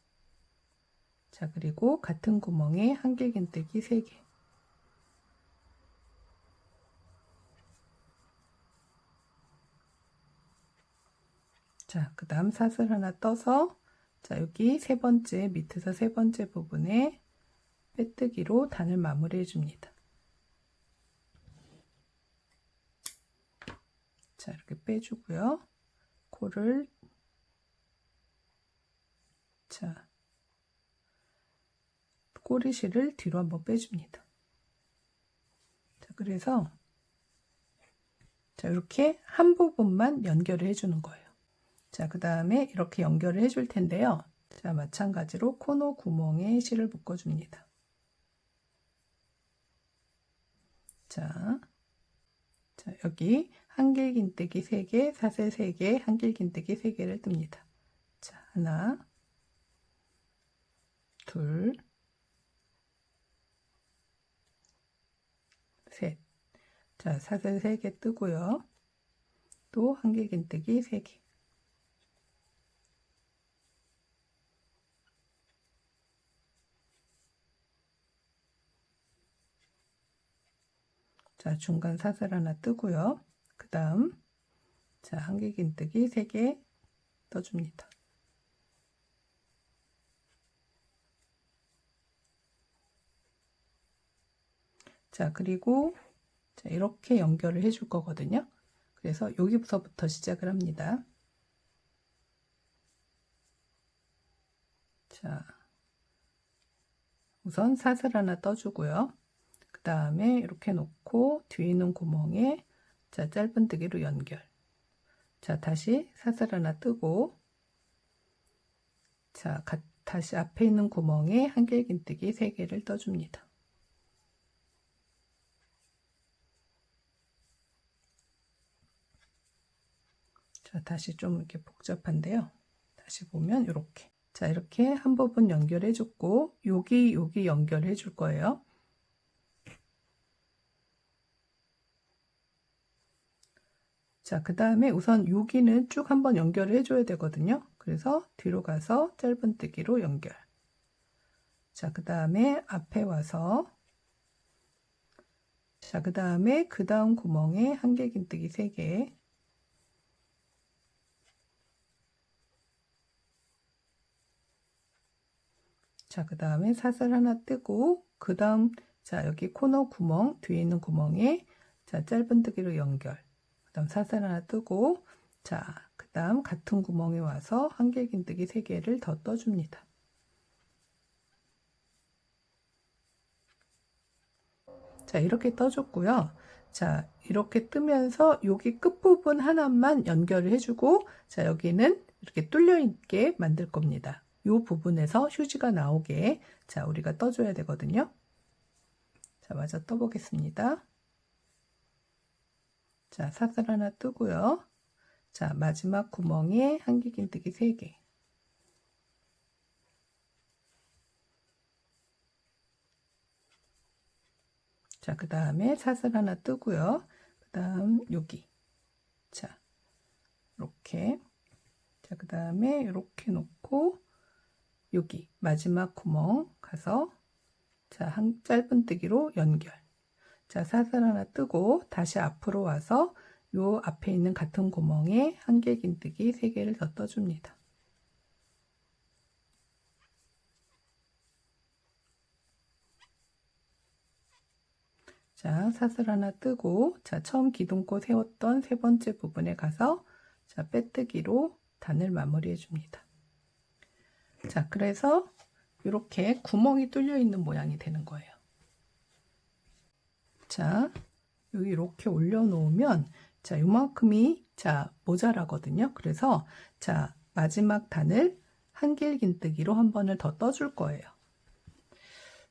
Speaker 1: 자, 그리고 같은 구멍에 한길긴뜨기 3개. 자, 그 다음 사슬 하나 떠서, 자, 여기 세 번째, 밑에서 세 번째 부분에 빼뜨기로 단을 마무리해 줍니다. 자, 이렇게 빼주고요. 코를, 자, 꼬리실을 뒤로 한번 빼줍니다. 자, 그래서, 자, 이렇게 한 부분만 연결을 해주는 거예요. 자, 그 다음에 이렇게 연결을 해줄 텐데요. 자, 마찬가지로 코너 구멍에 실을 묶어줍니다. 자, 여기 한길긴뜨기 3개, 사슬 3개, 한길긴뜨기 3개를 뜹니다. 자, 하나, 둘, 셋. 자, 사슬 3개 뜨고요. 또 한길긴뜨기 3개. 자, 중간 사슬 하나 뜨고요. 그 다음, 자, 한길긴뜨기 3개 떠줍니다. 자, 그리고 자, 이렇게 연결을 해줄 거거든요. 그래서 여기서부터 시작을 합니다. 자, 우선 사슬 하나 떠주고요. 그 다음에 이렇게 놓고 뒤에 있는 구멍에 자, 짧은뜨기로 연결. 자, 다시 사슬 하나 뜨고, 자, 다시 앞에 있는 구멍에 한길긴뜨기 3개를 떠줍니다. 자, 다시 좀 이렇게 복잡한데요. 다시 보면 이렇게. 자, 이렇게 한 부분 연결해 줬고, 여기 연결해 줄 거예요. 자, 그 다음에 우선 여기는 쭉 한번 연결을 해줘야 되거든요. 그래서 뒤로 가서 짧은뜨기로 연결. 자, 그 다음에 앞에 와서, 자, 그 다음에 그 다음 구멍에 한길긴뜨기 3개. 자, 그 다음에 사슬 하나 뜨고, 그 다음, 자, 여기 코너 구멍, 뒤에 있는 구멍에, 자, 짧은뜨기로 연결. 그 다음 사슬 하나 뜨고, 자, 그 다음 같은 구멍에 와서 한길긴뜨기 3개를 더 떠줍니다. 자, 이렇게 떠줬고요. 자, 이렇게 뜨면서 여기 끝부분 하나만 연결을 해주고, 자, 여기는 이렇게 뚫려 있게 만들 겁니다. 이 부분에서 휴지가 나오게, 자, 우리가 떠줘야 되거든요. 자, 마저 떠보겠습니다. 자, 사슬 하나 뜨고요. 자, 마지막 구멍에 한길긴뜨기 3개. 자, 그 다음에 사슬 하나 뜨고요. 그 다음 여기. 자, 이렇게. 자, 그 다음에 이렇게 놓고 여기 마지막 구멍 가서 자, 한 짧은뜨기로 연결. 자, 사슬 하나 뜨고 다시 앞으로 와서 요 앞에 있는 같은 구멍에 한길긴뜨기 3개를 더 떠줍니다. 자, 사슬 하나 뜨고, 자, 처음 기둥코 세웠던 세 번째 부분에 가서, 자, 빼뜨기로 단을 마무리해 줍니다. 자, 그래서 이렇게 구멍이 뚫려 있는 모양이 되는 거예요. 자, 여기 이렇게 올려놓으면, 자, 요만큼이, 자, 모자라거든요. 그래서, 자, 마지막 단을 한길긴뜨기로 한 번을 더 떠줄 거예요.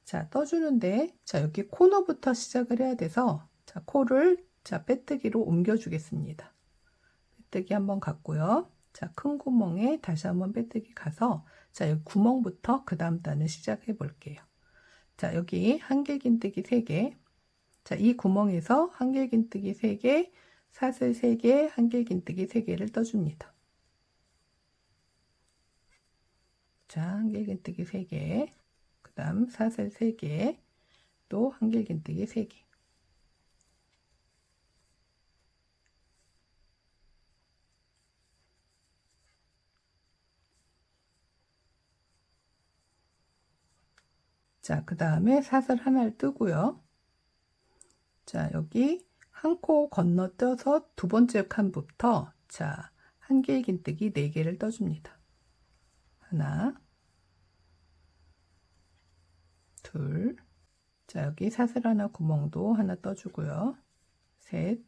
Speaker 1: 자, 떠주는데, 자, 여기 코너부터 시작을 해야 돼서, 자, 코를, 자, 빼뜨기로 옮겨주겠습니다. 빼뜨기 한번 갔고요. 자, 큰 구멍에 다시 한번 빼뜨기 가서, 자, 여기 구멍부터 그 다음 단을 시작해 볼게요. 자, 여기 한길긴뜨기 3개. 자, 이 구멍에서 한길긴뜨기 3개, 사슬 3개, 한길긴뜨기 3개를 떠줍니다. 자, 한길긴뜨기 3개. 다음 사슬 3개, 또 한길긴뜨기 3개. 자, 그 다음에 사슬 하나를 뜨고요. 자, 여기 한 코 건너뛰어서 두 번째 칸부터 자, 한길긴뜨기 4개를 떠줍니다. 하나, 둘, 자, 여기 사슬 하나 구멍도 하나 떠주고요. 셋, 그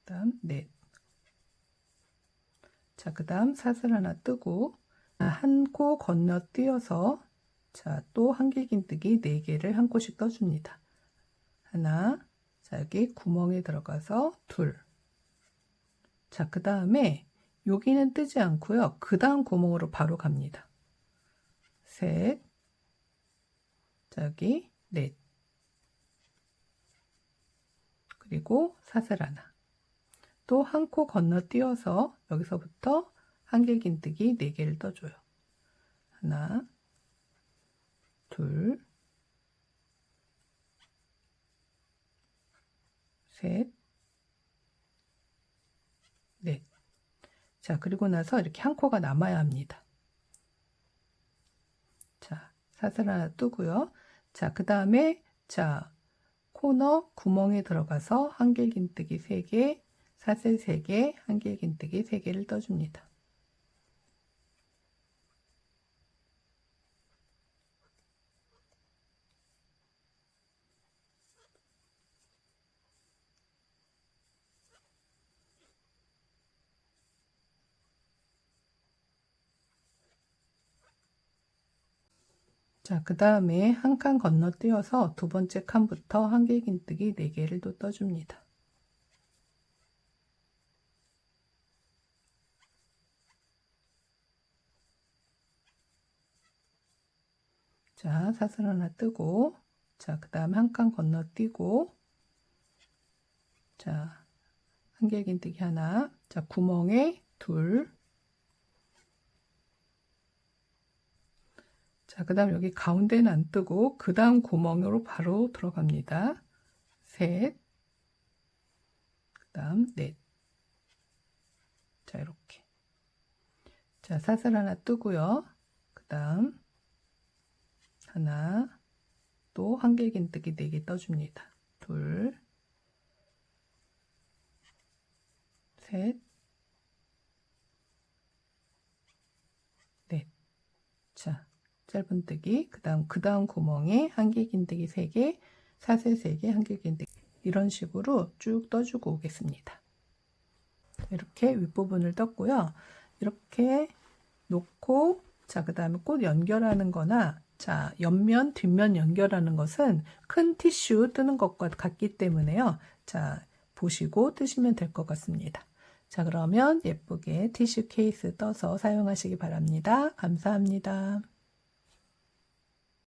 Speaker 1: 다음 넷. 자, 그 다음 사슬 하나 뜨고 한 코 건너뛰어서 자, 또 한길긴뜨기 4개를 한 코씩 떠줍니다. 하나, 자, 여기 구멍에 들어가서 둘. 자, 그 다음에 여기는 뜨지 않고요. 그 다음 구멍으로 바로 갑니다. 셋, 자, 여기 넷. 그리고 사슬 하나. 또 한 코 건너뛰어서 여기서부터 한길긴뜨기 4개를 떠줘요. 하나, 둘, 셋, 넷. 자, 그리고 나서 이렇게 한 코가 남아야 합니다. 자, 사슬 하나 뜨고요. 자, 그 다음에 자, 코너 구멍에 들어가서 한길긴뜨기 3개, 사슬 3개, 한길긴뜨기 3개를 떠줍니다. 자, 그 다음에 한 칸 건너뛰어서 두 번째 칸부터 한길긴뜨기 4개를 또 떠줍니다. 자, 사슬 하나 뜨고, 자, 그 다음 한 칸 건너뛰고, 자, 한길긴뜨기 하나, 자, 구멍에 둘, 자, 그 다음 여기 가운데는 안 뜨고, 그 다음 구멍으로 바로 들어갑니다. 셋, 그 다음 넷. 자, 이렇게. 자, 사슬 하나 뜨고요. 그 다음 하나, 또 한길긴뜨기 4개 떠줍니다. 둘, 셋, 넷. 자, 짧은뜨기, 그 다음 구멍에 한길긴뜨기 3개, 사슬 3개, 한길긴뜨기. 이런 식으로 쭉 떠주고 오겠습니다. 이렇게 윗부분을 떴고요. 이렇게 놓고, 자, 그 다음에 꽃 연결하는 거나, 자, 옆면, 뒷면 연결하는 것은 큰 티슈 뜨는 것과 같기 때문에요. 자, 보시고 뜨시면 될 것 같습니다. 자, 그러면 예쁘게 티슈 케이스 떠서 사용하시기 바랍니다. 감사합니다.